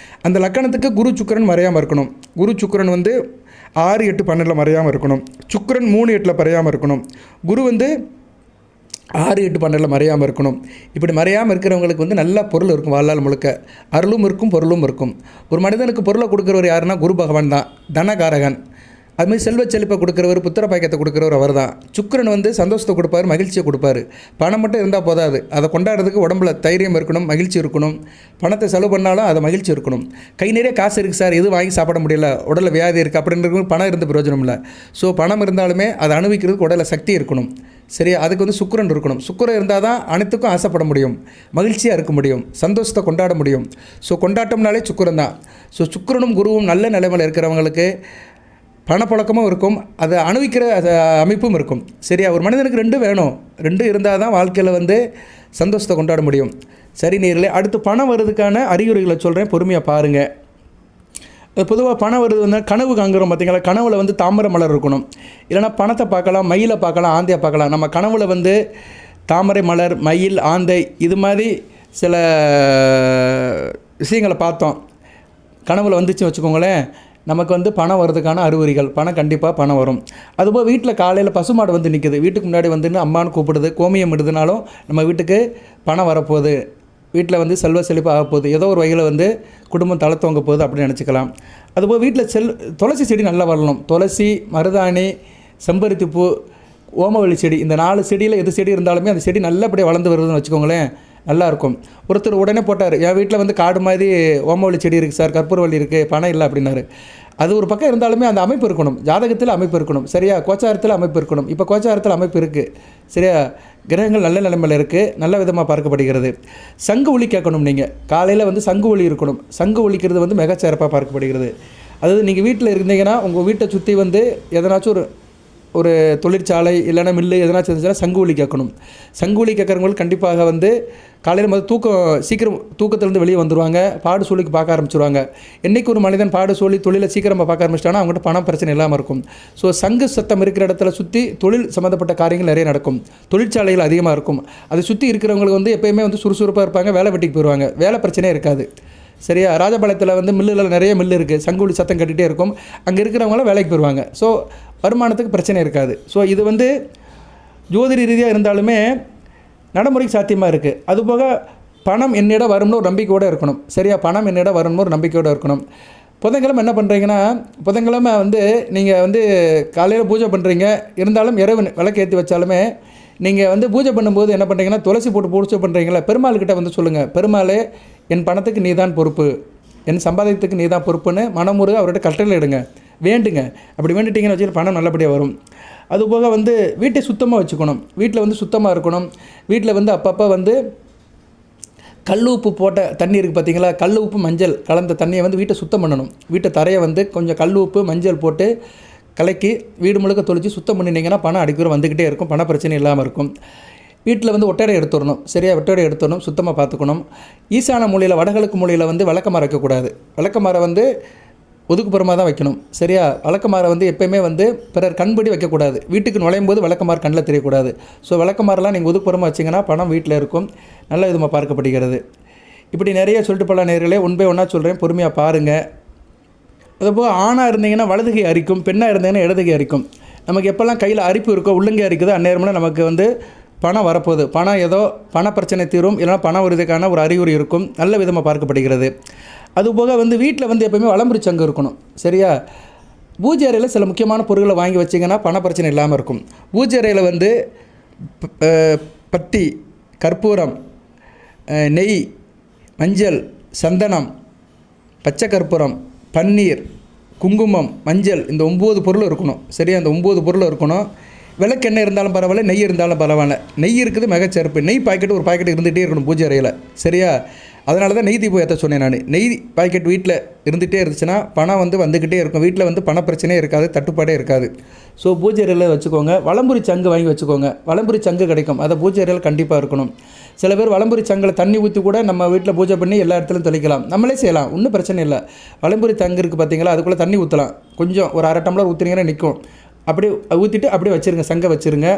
S1: அந்த லக்கணத்துக்கு குரு சுக்கிரன் மறையாமல் இருக்கணும். குரு சுக்கிரன் வந்து 6, 8, 12 மறையாமல் இருக்கணும். சுக்கிரன் 3, 8 மறையாமல் இருக்கணும். குரு வந்து 6, 8, 12 மறையாமல் இருக்கணும். இப்படி மறையாமல் இருக்கிறவங்களுக்கு வந்து நல்ல பொருள் இருக்கும், வாழ்நாள் முழுக்க அருளும் இருக்கும், பொருளும் இருக்கும். ஒரு மனிதனுக்கு பொருளை கொடுக்குறவர் யாருன்னா குரு பகவான் தான், தனகாரகன். அதுமாதிரி செல்வ செழிப்பை கொடுக்குறவர், புத்திர பாக்கியத்தை கொடுக்குறவர் அவர் தான். சுக்கிரன் வந்து சந்தோஷத்தை கொடுப்பார், மகிழ்ச்சியை கொடுப்பார். பணம் மட்டும் இருந்தால் போதாது, அதை கொண்டாடுறதுக்கு உடம்புல தைரியம் இருக்கணும், மகிழ்ச்சி இருக்கணும். பணத்தை செலவு பண்ணாலும் அதை மகிழ்ச்சி இருக்கணும். கை நிறைய காசு இருக்குது சார், எதுவும் வாங்கி சாப்பிட முடியல, உடலில் வியாதி இருக்குது அப்படின்றது பணம் இருந்து பிரயோஜனம் இல்லை. ஸோ பணம் இருந்தாலுமே அதை அனுபவிக்கிறதுக்கு உடலில் சக்தி இருக்கணும். சரியா? அதுக்கு வந்து சுக்கிரன் இருக்கணும். சுக்கிரன் இருந்தால் தான் அனைத்துக்கும் ஆசைப்பட முடியும், மகிழ்ச்சியாக இருக்க முடியும், சந்தோஷத்தை கொண்டாட முடியும். ஸோ கொண்டாட்டம்னாலே சுக்கிரன் தான். ஸோ சுக்கிரனும் குருவும் நல்ல நிலைமையில் இருக்கிறவங்களுக்கு பணப்பழக்கமும் இருக்கும், அதை அனுபவிக்கிற அமைப்பும் இருக்கும். சரியா? ஒரு மனிதனுக்கு 2 வேணும். 2 இருந்தால் தான் வாழ்க்கையில் வந்து சந்தோஷத்தை கொண்டாட முடியும். சரி நேர்களே, அடுத்து பணம் வர்றதுக்கான அறிகுறிகளை சொல்கிறேன், பொறுமையாக பாருங்கள். பொதுவாக பணம் வருது வந்து கனவு காண்கிறோம் பார்த்தீங்களா? கனவில் வந்து தாமரை மலர் இருக்கணும், இல்லைனா பணத்தை பார்க்கலாம், மயிலை பார்க்கலாம், ஆந்தையை பார்க்கலாம். நம்ம கனவில் வந்து தாமரை மலர், மயில், ஆந்தை இது மாதிரி சில விஷயங்களை பார்த்தோம், கனவில் வந்துச்சு வச்சுக்கோங்களேன், நமக்கு வந்து பணம் வர்றதுக்கான அறிகுறிகள். பணம் கண்டிப்பாக பணம் வரும். அதுபோல் வீட்டில் காலையில் பசுமாடு வந்து நிற்குது, வீட்டுக்கு முன்னாடி வந்துன்னு அம்மானு கூப்பிடுது, கோமியம் இடுதுனாலும் நம்ம வீட்டுக்கு பணம் வரப்போகுது, வீட்டில் வந்து செல்வ செழிப்பு ஆகப்போகுது, ஏதோ ஒரு வகையில் வந்து குடும்பம் தலை தோங்க போகுது அப்படின்னு நினச்சிக்கலாம். அதுபோல் வீட்டில் துளசி செடி நல்லா வரணும். துளசி, மருதாணி, செம்பருத்தி பூ, ஓமவல்லி செடி, இந்த 4 செடியில் எது செடி இருந்தாலுமே அந்த செடி நல்லபடியாக வளர்ந்து வருதுன்னு வச்சுக்கோங்களேன், நல்லாயிருக்கும். ஒருத்தர் உடனே போட்டார், என் வீட்டில் வந்து காடு மாதிரி ஓமவல்லி செடி இருக்குது சார், கற்பூரவள்ளி இருக்குது, பணம் இல்லை அப்படின்னாரு. அது ஒரு பக்கம் இருந்தாலுமே அந்த அமைப்பு இருக்கணும், ஜாதகத்தில் அமைப்பு இருக்கணும். சரியா? கோச்சாரத்தில் அமைப்பு இருக்கணும். இப்போ கோச்சாரத்தில் அமைப்பு இருக்குது. சரியா? கிரகங்கள் நல்ல நிலைமையில் இருக்குது, நல்ல விதமாக பார்க்கப்படுகிறது. சங்கு ஒலி கேட்கணும். நீங்கள் காலையில் வந்து சங்கு ஒலி இருக்கணும். சங்கு ஒலிக்கிறது வந்து மிகச்சிறப்பாக பார்க்கப்படுகிறது. அதாவது நீங்கள் வீட்டில் இருந்தீங்கன்னா உங்கள் வீட்டை சுற்றி வந்து எதனாச்சும் ஒரு தொழிற்சாலை இல்லைனா மில்லு எதனாச்சும் இருந்துச்சுன்னா சங்கு ஒலி கேட்கணும். சங்கு ஒலி கேட்குறவங்களுக்கு கண்டிப்பாக வந்து காலையில் முதல் சீக்கிரம் தூக்கத்திலேருந்து வெளியே வந்துடுவாங்க, பாடு சோழிக்கு பார்க்க ஆரம்பிச்சிடுவாங்க. என்றைக்கு ஒரு மனிதன் பாடு சோழி தொழிலை சீக்கிரமாக பார்க்க ஆரம்பிச்சிட்டானா அவங்ககிட்ட பணம் பிரச்சனை இல்லாமல் இருக்கும். ஸோ சங்கு சத்தம் இருக்கிற இடத்துல சுற்றி தொழில் சம்மந்தப்பட்ட காரியங்கள் நிறைய நடக்கும், தொழிற்சாலைகள் அதிகமாக இருக்கும். அதை சுற்றி இருக்கிறவங்களுக்கு வந்து எப்போயுமே வந்து சுறுசுறுப்பாக இருப்பாங்க, வேலை வெட்டிக்கு போயிடுவாங்க, வேலை பிரச்சனையே இருக்காது. சரியா? ராஜபாளையத்தில் வந்து மில்லில் நிறைய மில்லு இருக்குது, சங்குலி சத்தம் கட்டிகிட்டே இருக்கும், அங்கே இருக்கிறவங்களாம் வேலைக்கு போயிடுவாங்க. ஸோ வருமானத்துக்கு பிரச்சனை இருக்காது. ஸோ இது வந்து ஜோதிட ரீதியாக இருந்தாலுமே நடைமுறைக்கு சாத்தியமாக இருக்குது. அதுபோக பணம் என்னிடம் வரும்னு ஒரு நம்பிக்கையோடு இருக்கணும். சரியா? பணம் என்னிடம் வரும்னு ஒரு நம்பிக்கையோடு இருக்கணும். புதன்கிழமை என்ன பண்ணுறீங்கன்னா, புதன்கிழமை வந்து நீங்கள் வந்து காலையில் பூஜை பண்ணுறீங்க, இருந்தாலும் இரவு விளக்கு ஏற்றி வச்சாலுமே நீங்கள் வந்து பூஜை பண்ணும்போது என்ன பண்ணுறீங்கன்னா, துளசி போட்டு பூஜை பண்ணுறீங்களா, பெருமாள்கிட்ட வந்து சொல்லுங்கள், பெருமாளே என் பணத்துக்கு நீ தான் பொறுப்பு, என் சம்பாதியத்துக்கு நீ தான் பொறுப்புன்னு மனமுருக அவர்கிட்ட கட்டளை எடுங்க, வேண்டுங்க. அப்படி வேண்டிட்டிங்கன்னு வச்சுட்டு பணம் நல்லபடியாக வரும். அதுபோக வந்து வீட்டை சுத்தமாக வச்சுக்கணும், வீட்டில் வந்து சுத்தமாக இருக்கணும். வீட்டில் வந்து அப்பப்போ வந்து கல் உப்பு போட்ட தண்ணி இருக்குது பார்த்தீங்களா, கல் உப்பு மஞ்சள் கலந்த தண்ணியை வந்து வீட்டை சுத்தம் பண்ணணும். வீட்டை தரையை வந்து கொஞ்சம் கல் உப்பு மஞ்சள் போட்டு கலக்கி வீடு முழுக்க தொளிச்சு சுத்தம் பண்ணினீங்கன்னா பணம் அடிக்கடி வந்துக்கிட்டே இருக்கும், பண பிரச்சனை இல்லாமல் இருக்கும். வீட்டில் வந்து ஒட்டடை எடுத்துடணும், சரியாக ஒட்டடை எடுத்துடணும், சுத்தமாக பார்த்துக்கணும். ஈசான மூலையில் வடகிழக்கு மூலையில் வந்து விளக்கமரம் வைக்கக்கூடாது. விளக்கமரம் வந்து ஒதுக்குப்புறமாக தான் வைக்கணும், சரியா. விளக்கமாரை வந்து எப்போயுமே வந்து பிறர் கண்படி வைக்கக்கூடாது. வீட்டுக்கு நுழையும் போது விளக்கமாறு கண்ணில் தெரியக்கூடாது. ஸோ விளக்கமாரெலாம் நீங்கள் ஒதுக்குப்புறமாக வச்சிங்கன்னா பணம் வீட்டில் இருக்கும், நல்ல விதமாக பார்க்கப்படுகிறது. இப்படி நிறைய சொல்லிட்டு போகலாம் நேர்களே, ஒன் பை ஒன்றா சொல்கிறேன், பொறுமையாக பாருங்கள். அதுபோல் ஆணாக இருந்தீங்கன்னா வலதுகை அரிக்கும், பெண்ணாக இருந்தீங்கன்னா இடதுகை அரிக்கும். நமக்கு எப்போல்லாம் கையில் அரிப்பு இருக்கோ உள்ளங்கை அரிக்குதோ அந்நேரம்னா நமக்கு வந்து பணம் வரப்போகுது, பணம் ஏதோ பண பிரச்சனை தீரும், இல்லைனா பணம் வருவதற்கான ஒரு அறிகுறி இருக்கும், நல்ல விதமாக பார்க்கப்படுகிறது. அதுபோக வந்து வீட்டில் வந்து எப்போயுமே வலம்புரி சங்கு இருக்கணும், சரியா. பூஜை அறையில் சில முக்கியமான பொருட்களை வாங்கி வச்சிங்கன்னா பண பிரச்சனை இல்லாமல் இருக்கும். பூஜை அறையில் வந்து பத்தி, கற்பூரம், நெய், மஞ்சள், சந்தனம், பச்சை கற்பூரம், பன்னீர், குங்குமம், மஞ்சள், இந்த 9 பொருள் இருக்கணும், சரியா. இந்த 9 பொருள் இருக்கணும். விளக்கெண்ணெய் இருந்தாலும் பரவாயில்ல, நெய் இருந்தாலும் பரவாயில்ல. நெய் இருக்குது மிகச்சிறப்பு. நெய் பாக்கெட்டு ஒரு பாக்கெட் இருந்துகிட்டே இருக்கணும் பூஜை அறையில், சரியா. அதனால தான் நெய் தீபம் ஏற்ற சொன்னேன் நான். நெய் பாக்கெட் வீட்டில் இருந்துகிட்டே இருந்துச்சுன்னா பணம் வந்து வந்துக்கிட்டே இருக்கும், வீட்டில் வந்து பண பிரச்சனையே இருக்காது, தட்டுப்பாடே இருக்காது. ஸோ பூஜை அறையில் வச்சுக்கோங்க. வலம்புரி சங்கு வாங்கி வச்சுக்கோங்க, வலம்புரி சங்கு கிடைக்கும், அதை பூஜை அறையில் கண்டிப்பாக இருக்கணும். சில பேர் வலம்புரி சங்கில் தண்ணி ஊற்றி கூட நம்ம வீட்டில் பூஜை பண்ணி எல்லா இடத்துலையும் தெளிக்கலாம், நம்மளே செய்யலாம், ஒன்றும் பிரச்சனை இல்லை. வலம்புரி தங்கு இருக்குது பார்த்தீங்களா, அதுக்குள்ளே தண்ணி ஊற்றலாம், கொஞ்சம் ஒரு அரை டம்ளர் ஊற்றினீங்கன்னா நிற்கும். அப்படியே ஊற்றிட்டு அப்படியே வச்சுருங்க, சங்கை வச்சுருங்க.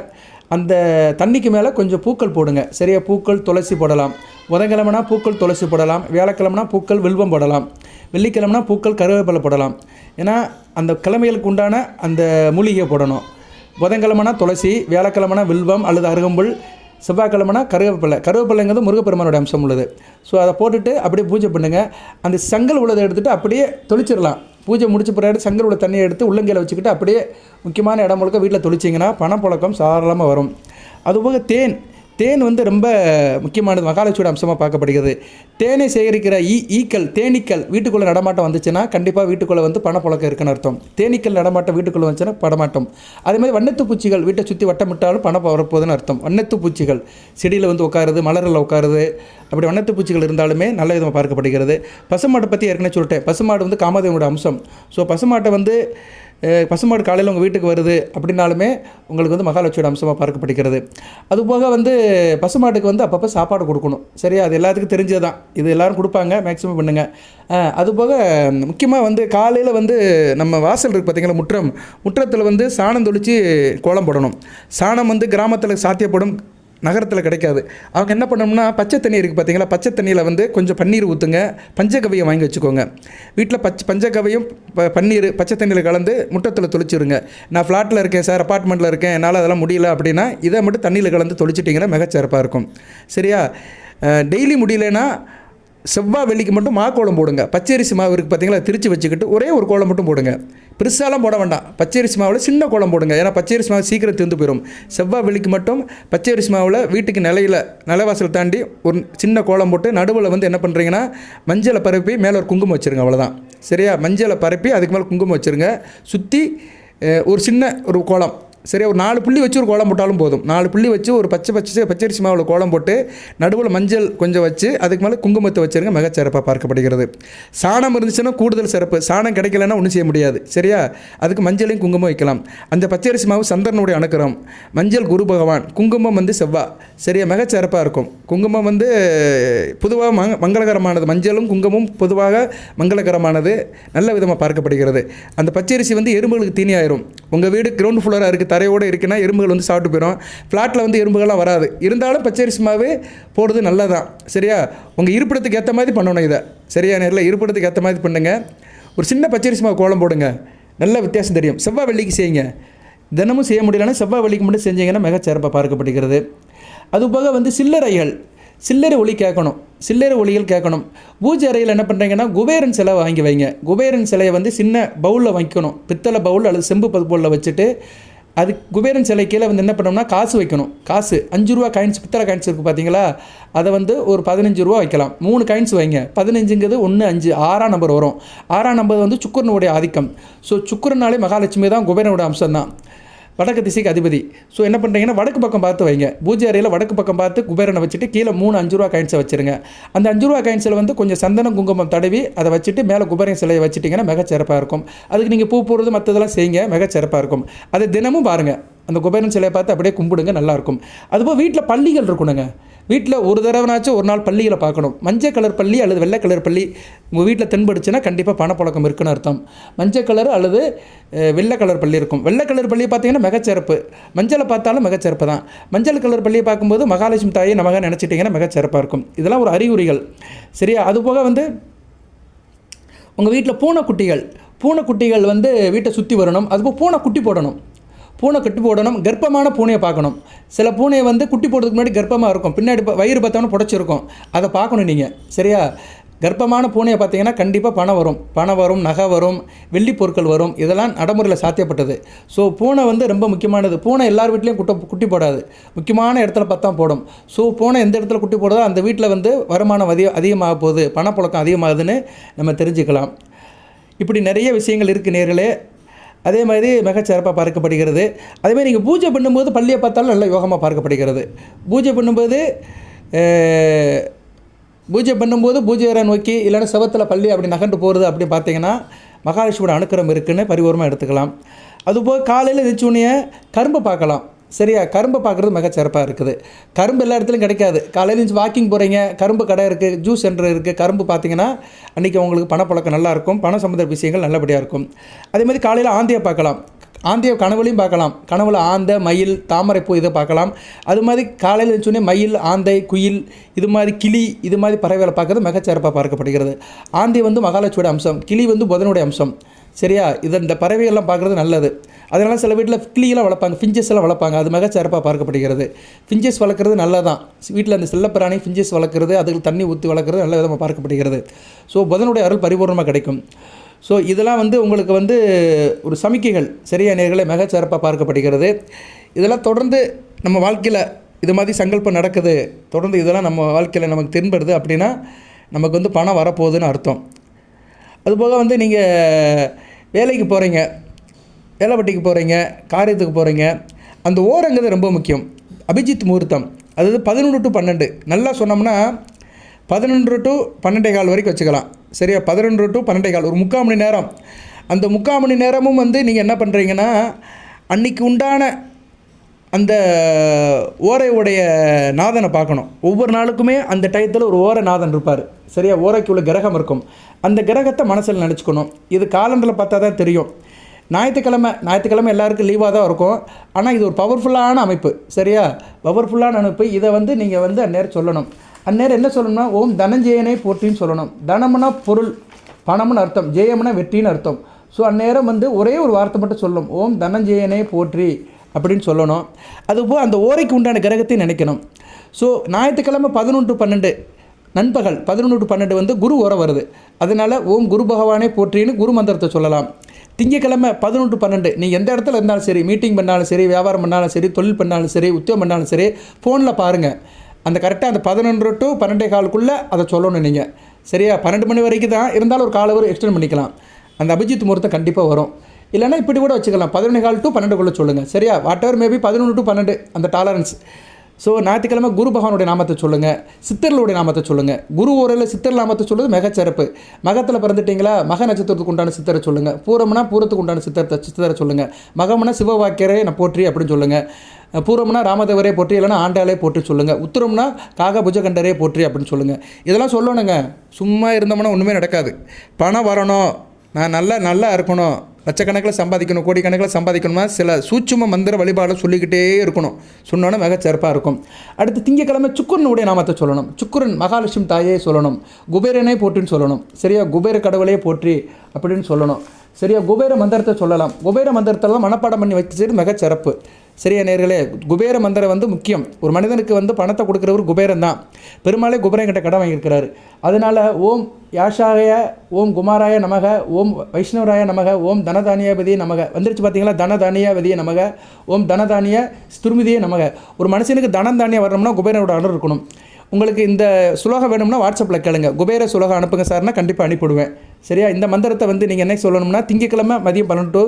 S1: அந்த தண்ணிக்கு மேலே கொஞ்சம் பூக்கள் போடுங்க, சரியா. பூக்கள் துளசி போடலாம். புதன்கிழமைனா பூக்கள் துளசி போடலாம், வியாழக்கிழமைனா பூக்கள் வில்வம் போடலாம், வெள்ளிக்கிழமைனா பூக்கள் கருவேப்பிலை போடலாம். ஏன்னா அந்த கிழமைகளுக்கு உண்டான அந்த மூலிகையை போடணும். புதன்கிழமைனா துளசி, வியாழக்கிழமைனா வில்வம் அல்லது அருகம்புல், செவ்வாய்க்கிழமைனா கருவேப்பிலைங்கிறது முருகப்பெருமானோட அம்சம் உள்ளது. ஸோ அதை போட்டுட்டு அப்படியே பூஜை பண்ணுங்கள். அந்த சங்கல் உள்ளதை எடுத்துகிட்டு அப்படியே தொளிச்சிடலாம். பூஜை முடிச்ச பிறகு சங்கல் உள்ள தண்ணியை எடுத்து உள்ளங்கையில் வச்சுக்கிட்டு அப்படியே முக்கியமான இடம் முழுக்க வீட்டில் தொளிச்சிங்கன்னா பணப்புழக்கம் சாதாரணமாக வரும். அதுபோக தேன் வந்து ரொம்ப முக்கியமானது, மகாலட்சுமியோட அம்சமாக பார்க்கப்படுகிறது. தேனை சேகரிக்கிற ஈக்கள், தேனீக்கள் வீட்டுக்குள்ளே நடமாட்டம் வந்துச்சுன்னா கண்டிப்பாக வீட்டுக்குள்ளே வந்து பணப்புழக்கம் இருக்குன்னு அர்த்தம். தேனீக்கள் நடமாட்டம் வீட்டுக்குள்ளே வந்துச்சுன்னா படமாட்டம். அதேமாதிரி வண்ணத்து பூச்சிகள் வீட்டை சுற்றி வட்டமிட்டாலும் பணம் வரப்போகுதுன்னு அர்த்தம். வண்ணத்து பூச்சிகள் செடியில் வந்து உட்காருது, மலரில் உட்காருது, அப்படி வண்ணத்து பூச்சிகள் இருந்தாலுமே நல்ல விதமாக பார்க்கப்படுகிறது. பசுமாட்டை பற்றி ஏற்கனவே சொல்லிட்டேன், பசுமாடு வந்து காமதேவனோட அம்சம். ஸோ பசுமாட்டை வந்து பசுமாடு காலையில் உங்கள் வீட்டுக்கு வருது அப்படின்னாலுமே உங்களுக்கு வந்து மகாலட்சுமியோட அம்சமாக பார்க்கப்படுகிறது. அதுபோக வந்து பசுமாட்டுக்கு வந்து அப்பப்போ சாப்பாடு கொடுக்கணும், சரியா. அது எல்லாத்துக்கும் தெரிஞ்சது தான், இது எல்லோரும் கொடுப்பாங்க, மேக்ஸிமம் பண்ணுங்கள். அதுபோக முக்கியமாக வந்து காலையில் வந்து நம்ம வாசல் இருக்குது பார்த்திங்களா, முற்றத்தில் வந்து சாணம் தொளித்து கோலம் போடணும். சாணம் வந்து கிராமத்தில் சாத்தியப்படும், நகரத்தில் கிடைக்காது. அவங்க என்ன பண்ணணும்னா பச்சை தண்ணி இருக்குது பார்த்தீங்களா, பச்சை தண்ணியில் வந்து கொஞ்சம் பன்னீர் ஊற்றுங்க, பஞ்சகவியை வாங்கி வச்சுக்கோங்க. வீட்டில் பஞ்சகவியும் பன்னீர் பச்சை தண்ணியில் கலந்து முற்றத்தில் தொளிச்சிருங்க. நான் ஃப்ளாட்டில் இருக்கேன் சார், அப்பார்ட்மெண்ட்டில் இருக்கேன், என்னால் அதெல்லாம் முடியல அப்படின்னா இதை மட்டும் தண்ணியில் கலந்து தொளிச்சிட்டிங்கன்னா மிகச்சிறப்பாக இருக்கும், சரியா. டெய்லி முடியலன்னா செவ்வாய் வெள்ளிக்கு மட்டும் கோலம் போடுங்க. பச்சரிசி மாவு இருக்குது பார்த்தீங்களா, திரிச்சு வச்சுக்கிட்டு ஒரே ஒரு கோலம் மட்டும் போடுங்க, பெருசாலாம் போட வேண்டாம். பச்சரிசி மாவில் சின்ன கோலம் போடுங்க, ஏன்னா பச்சரிசி மாவு சீக்கிரம் தீர்ந்து போயிடும். செவ்வாய் வெள்ளிக்கு மட்டும் பச்சரிசி மாவில் வீட்டுக்கு நிலைவாசல் தாண்டி ஒரு சின்ன கோலம் போட்டு நடுவில் வந்து என்ன பண்ணுறீங்கன்னா மஞ்சளை பரப்பி மேலே ஒரு குங்குமம் வச்சுருங்க, அவ்வளோதான், சரியா. மஞ்சளை பரப்பி அதுக்கு மேலே குங்குமம் வச்சுருங்க. சுற்றி ஒரு சின்ன ஒரு கோலம், சரியா. ஒரு 4 புள்ளி வச்சு ஒரு கோலம் போட்டாலும் போதும். 4 புள்ளி வச்சு ஒரு பச்சரிசி மாவில் கோலம் போட்டு நடுவில் மஞ்சள் கொஞ்சம் வச்சு அதுக்கு மேலே குங்குமத்தை வச்சுருங்க, மிகச்சிறப்பாக பார்க்கப்படுகிறது. சாணம் இருந்துச்சுன்னா கூடுதல் சிறப்பு, சாணம் கிடைக்கலன்னா ஒன்றும் செய்ய முடியாது, சரியா. அதுக்கு மஞ்சளையும் குங்குமம் வைக்கலாம். அந்த பச்சரிசி மாவு சந்திரனுடைய அனுக்கிரகம், மஞ்சள் குரு பகவான், குங்குமம் வந்து செவ்வாய், சரியா, மிகச்சிறப்பாக இருக்கும். குங்குமம் வந்து பொதுவாக மங்களகரமானது, மஞ்சளும் குங்குமமும் பொதுவாக மங்களகரமானது, நல்ல விதமாக பார்க்கப்படுகிறது. அந்த பச்சரிசி வந்து எறும்புகளுக்கு தீனி ஆயிரும். உங்கள் வீடு கிரவுண்ட் ஃப்ளோராக இருக்குது, தரையோடு இருக்குன்னா எறும்புகள் வந்து சாப்பிட்டு போயிடும். ஃப்ளாட்டில் வந்து எறும்புகள்லாம் வராது, இருந்தாலும் பச்சரிசி மாவு போடுறது நல்லதான், சரியா. உங்கள் இருப்பிடத்துக்கு ஏற்ற மாதிரி பண்ணணும் இதை, சரியா. நேரில் இருப்பிடத்துக்கு ஏற்ற மாதிரி பண்ணுங்கள். ஒரு சின்ன பச்சரிசி மாவு கோலம் போடுங்க, நல்ல வித்தியாசம் தெரியும். செவ்வாய் வெள்ளிக்கு செய்யுங்க, தினமும் செய்ய முடியலன்னா செவ்வாய் வெள்ளிக்கு மட்டும் செஞ்சீங்கன்னா மிகச்சிறப்பாக பார்க்கப்படுகிறது. அதுபோக வந்து சில்லறை ஒளி கேட்கணும், சில்லறை ஒளிகள் கேட்கணும். பூஜை அறையில் என்ன பண்ணுறீங்கன்னா குபேரன் சிலை வாங்கி வைங்க. குபேரன் சிலையை வந்து சின்ன பவுலில் வைக்கணும், பித்தளை பவுல் அல்லது செம்பு பவுலில் வச்சுட்டு அது குபேரன் சிலை கீழே வந்து என்ன பண்ணோம்னா காசு வைக்கணும். காசு 5 ரூபா காயின்ஸ், பித்தளை காயின்ஸ் இருக்குது பார்த்தீங்களா, அதை வந்து ஒரு 15 ரூபா வைக்கலாம். 3 காயின்ஸ் வைங்க. 15ங்கிறது 1 5 6ஆம் நம்பர் வரும். 6ஆம் நம்பர் வந்து சுக்கிரனுடைய ஆதிக்கம். ஸோ சுக்கிரனாலே மகாலட்சுமி தான், குபேரனுடைய அம்சம் தான். வடக்கு திசைக்கு அதிபதி. ஸோ என்ன பண்ணுறீங்கன்னா வடக்கு பக்கம் பார்த்து வைங்க. பூஜை அறையில் வடக்கு பக்கம் பார்த்து குபேரனை வச்சுட்டு கீழே 3 5 ரூபா காயின்ஸை வச்சுருங்க. அந்த 5 ரூபா காயின்ஸில் வந்து கொஞ்சம் சந்தனம் குங்குமம் தடவி அதை வச்சுட்டு மேலே குபேரன் சிலையை வச்சுட்டிங்கன்னா மிகச்சிறப்பாக இருக்கும். அதுக்கு நீங்கள் பூ போடுறது மற்றதெல்லாம் செய்யுங்க, மிகச்சிறப்பாக இருக்கும். அதை தினமும் பாருங்கள், அந்த குபேரன் சிலையை பார்த்து அப்படியே கும்பிடுங்க, நல்லாயிருக்கும். அதுபோல் வீட்டில் பள்ளிகள் இருக்கணுங்க. வீட்டில் ஒரு தடவைனாச்சும் ஒரு நாள் பள்ளிகளை பார்க்கணும். மஞ்சள் கலர் பள்ளி அல்லது வெள்ளை கலர் பள்ளி உங்கள் வீட்டில் தென்படுச்சுன்னா கண்டிப்பாக பணப்புழக்கம் இருக்குன்னு அர்த்தம். மஞ்சள் கலர் அல்லது வெள்ளை கலர் பள்ளி இருக்கும். வெள்ளை கலர் பள்ளியை பார்த்தீங்கன்னா மிகச்சிறப்பு. மஞ்சளை பார்த்தாலும் மிகச்சிறப்பு தான். மஞ்சள் கலர் பள்ளியை பார்க்கும்போது மகாலட்சுமி தாயை நமக நினச்சிட்டிங்கன்னா மிகச்சிறப்பாக இருக்கும். இதெல்லாம் ஒரு அறிகுறிகள். சரியா? அதுபோக வந்து உங்கள் வீட்டில் பூனைக்குட்டிகள் வந்து வீட்டை சுற்றி வரணும். அதுபோல் பூனை குட்டி போடணும். பூனை கட்டி போடணும். கர்ப்பமான பூனையை பார்க்கணும். சில பூனையை வந்து குட்டி போடுறதுக்கு முன்னாடி கர்ப்பமாக இருக்கும், பின்னாடி வயிறு பார்த்தோன்னா புடைச்சிருக்கும். அதை பார்க்கணும் நீங்கள். சரியா? கர்ப்பமான பூனையை பார்த்தீங்கன்னா கண்டிப்பாக பணம் வரும், நகை வரும், வெள்ளி பொருட்கள் வரும். இதெல்லாம் நடைமுறையில் சாத்தியப்பட்டது. ஸோ பூனை வந்து ரொம்ப முக்கியமானது. பூனை எல்லார் வீட்லேயும் குட்டி போடாது, முக்கியமான இடத்துல பார்த்தா போடும். ஸோ பூனை எந்த இடத்துல குட்டி போடுதோ அந்த வீட்டில் வந்து வருமானம் அதிகமாக போகுது, பணப்புழக்கம் அதிகமாகுதுன்னு நம்ம தெரிஞ்சுக்கலாம். இப்படி நிறைய விஷயங்கள் இருக்குது நேர்களே. அதே மாதிரி மிகச்சிறப்பாக பார்க்கப்படுகிறது. அதேமாதிரி நீங்கள் பூஜை பண்ணும்போது பள்ளியை பார்த்தாலும் நல்ல யோகமாக பார்க்கப்படுகிறது. பூஜை பண்ணும்போது பூஜை அறை நோக்கி இல்லைன்னா செவத்தில் பள்ளி அப்படி நகண்டு போகிறது அப்படி பார்த்தீங்கன்னா மகாலட்சுமியோட அனுக்கிரகம் இருக்குன்னு பரிபூர்வமாக எடுத்துக்கலாம். அதுபோல் காலையில் எழுந்திரிச்சோடனே கரும்பு பார்க்கலாம். சரியா? கரும்பு பார்க்குறது மிகச்சிறப்பாக இருக்குது. கரும்பு எல்லா இடத்துலையும் கிடைக்காது. காலையில் எழுந்து வாக்கிங் போகிறீங்க, கரும்பு கடை இருக்குது, ஜூஸ் சென்டர் இருக்குது, கரும்பு பார்த்தீங்கன்னா அன்றைக்கி உங்களுக்கு பணப்பழக்கம் நல்லாயிருக்கும், பண சம்பந்த விஷயங்கள் நல்லபடியாக இருக்கும். அதேமாதிரி காலையில் ஆந்தையை பார்க்கலாம். ஆந்தையை கனவுலையும் பார்க்கலாம். கனவுல ஆந்தை, மயில், தாமரைப்பூ இதை பார்க்கலாம். அது மாதிரி காலையில் எழுந்தோடனே மயில், ஆந்தை, குயில், இது மாதிரி கிளி, இது மாதிரி பறவைகளை பார்க்குறது மிகச்சிறப்பாக பார்க்கப்படுகிறது. ஆந்தை வந்து மகாலட்சுமியோட அம்சம், கிளி வந்து புதனுடைய அம்சம். சரியா? இந்த பறவைகள்லாம் பார்க்குறது நல்லது. அதனால் சில வீட்டில் கிளியெல்லாம் வளர்ப்பாங்க, ஃபிஞ்சஸ் எல்லாம் வளர்ப்பாங்க. அது மிகச்சிறப்பாக பார்க்கப்படுகிறது. ஃபிஞ்சஸ் வளர்க்குறது நல்லதான். வீட்டில் அந்த செல்லப்பிராணி ஃபிஞ்சஸ் வளர்க்குறது, அதுக்கு தண்ணி ஊற்றி வளர்க்குறது நல்ல விதமாக பார்க்கப்படுகிறது. ஸோ புதனுடைய அருள் பரிபூர்ணமாக கிடைக்கும். ஸோ இதெல்லாம் வந்து உங்களுக்கு வந்து ஒரு சமிக்கைகள். சரியா நேர்களே? மிகச்சிறப்பாக பார்க்கப்படுகிறது. இதெல்லாம் தொடர்ந்து நம்ம வாழ்க்கையில் இது மாதிரி சங்கல்பம் நடக்குது, தொடர்ந்து இதெல்லாம் நம்ம வாழ்க்கையில் நமக்கு தென்படுது அப்படின்னா நமக்கு வந்து பணம் வரப்போகுதுன்னு அர்த்தம். அதுபோக வந்து நீங்கள் வேலைக்கு போகிறீங்க, வேலைப்பட்டிக்கு போகிறீங்க, காரியத்துக்கு போகிறீங்க, அந்த ஓரங்கிறது ரொம்ப முக்கியம். அபிஜித் முகூர்த்தம், அதாவது 11 to 12. நல்லா சொன்னோம்னா 11 to 12:15 வரைக்கும் வச்சுக்கலாம். சரியா? 11 to 12:15 ஒரு 3/4 மணி நேரம். அந்த 3/4 மணி நேரமும் வந்து நீங்கள் என்ன பண்ணுறீங்கன்னா அன்றைக்கி உண்டான அந்த ஓரையுடைய நாதனை பார்க்கணும். ஒவ்வொரு நாளுக்குமே அந்த டயத்தில் ஒரு ஓரை நாதன் இருப்பார். சரியா? ஓரைக்கு உள்ள கிரகம் இருக்கும். அந்த கிரகத்தை மனசில் நினச்சிக்கணும். இது காலண்டரில் பார்த்தா தான் தெரியும். ஞாயிற்றுக்கிழமை எல்லாருக்கும் லீவாக தான் இருக்கும். ஆனால் இது ஒரு பவர்ஃபுல்லான அமைப்பு. சரியா? பவர்ஃபுல்லான அமைப்பு. இதை வந்து நீங்கள் வந்து அந்நேரம் சொல்லணும். அந்நேரம் என்ன சொல்லணும்னா ஓம் தனஞ்செயனை போற்றின்னு சொல்லணும். தனம்னா பொருள், பணம்னு அர்த்தம், ஜெயம்னா வெற்றின்னு அர்த்தம். ஸோ அந்நேரம் வந்து ஒரே ஒரு வார்த்தை மட்டும் சொல்லணும், ஓம் தனஞ்செயனை போற்றி அப்படின்னு சொல்லணும். அதுபோல் அந்த ஓரைக்கு உண்டான கிரகத்தை நினைக்கணும். ஸோ ஞாயிற்றுக்கிழமை 11 to 12 நண்பகல் 11 to 12 வந்து குரு ஓரை வருது. அதனால் ஓம் குரு பகவானே போற்றின்னு குரு மந்திரத்தை சொல்லலாம். திங்கக்கிழமை 11 to 12 நீங்கள் எந்த இடத்துல இருந்தாலும் சரி, மீட்டிங் பண்ணாலும் சரி, வியாபாரம் பண்ணாலும் சரி, தொழில் பண்ணாலும் சரி, உத்தியோகம் பண்ணாலும் சரி, ஃபோனில் பாருங்கள். அந்த கரெக்டாக அந்த 11 to 12:15 அதை சொல்லணும் நீங்கள். சரியா? 12 மணி வரைக்கும் தான் இருந்தாலும் ஒரு கால ஒரு எக்ஸ்டெண்ட் பண்ணிக்கலாம். அந்த அபிஜித் முகூர்த்தம் கண்டிப்பாக வரும். இல்லைனா இப்படி கூட வச்சுக்கலாம், 11:15 to 12 சொல்லுங்கள். சரியா? வாட் எவர் மேபி 11 to 12 அந்த டாலரன்ஸ். ஸோ ஞாயிற்றுக்கிழமை குரு பகவானுடைய நாமத்தை சொல்லுங்கள், சித்தர்களுடைய நாமத்தை சொல்லுங்கள். குரு ஓரையில் சித்தர் நாமத்தை சொல்லுவது மிகச்சிறப்பு. மகத்தில் பிறந்துட்டிங்களா, மக நட்சத்திரத்துக்கு உண்டான சித்தரை சொல்லுங்கள். பூரம்னா பூரத்துக்கு உண்டான சித்தரை சொல்லுங்கள். மகம்னா சிவவாக்கியரே நான் போற்றி அப்படின்னு சொல்லுங்கள். பூரம்னா ராமதேவரே போற்றி, இல்லைனா ஆண்டாளே போற்றி சொல்லுங்கள். உத்தரம்னா காக புஜகண்டரே போற்றி அப்படின்னு சொல்லுங்கள். இதெல்லாம் சொல்லணுங்க. சும்மா இருந்தோம்னா ஒன்றுமே நடக்காது. பணம் வரணும், நான் நல்லா இருக்கணும், லட்சக்கணக்கில் சம்பாதிக்கணும், கோடிக்கணக்கில் சம்பாதிக்கணும்னா சில சூட்சும மந்திர வழிபாடு சொல்லிக்கிட்டே இருக்கணும். சொன்னோன்னா மிகச்சிறப்பாக இருக்கும். அடுத்து திங்கக்கிழமை சுக்கிரனுடைய நாமத்தை சொல்லணும். சுக்கிரன் மகாலட்சுமி தாயே சொல்லணும். குபேரனே போற்றின்னு சொல்லணும். சரியா? குபேர கடவுளே போற்றி அப்படின்னு சொல்லணும். சரியா? குபேர மந்திரத்தை சொல்லலாம். குபேர மந்திரத்தெல்லாம் மனப்பாடம் பண்ணி வச்சு மிகச்சிறப்பு. சரியா நேர்களே? குபேர மந்திரம் வந்து முக்கியம். ஒரு மனிதனுக்கு வந்து பணத்தை கொடுக்குறவர் குபேரன் தான். பெருமாளே குபேரன் கிட்ட கடன் வாங்கியிருக்கிறாரு. அதனால் ஓம் யாஷாய, ஓம் குமாராய நமக, ஓம் வைஷ்ணவராய நமக, ஓம் தனதானியாபதியே நமக வந்துருச்சு. பார்த்தீங்களா? தனதானியாபதியே நமக, ஓம் தனதானிய ஸ்துருமிதியே நமக. ஒரு மனுஷனுக்கு தனம் தானியம் வரணும்னா குபேரனோட அருள் இருக்கணும். உங்களுக்கு இந்த சுலோகம் வேணும்னா வாட்ஸ்அப்பில் கேளுங்க, குபேர சுலோகம் அனுப்புங்க சார்னா கண்டிப்பாக அனுப்பிவிடுவேன். சரியா? இந்த மந்திரத்தை வந்து நீங்கள் என்ன சொல்லணும்னா திங்கக்கிழமை மதியம் 12 to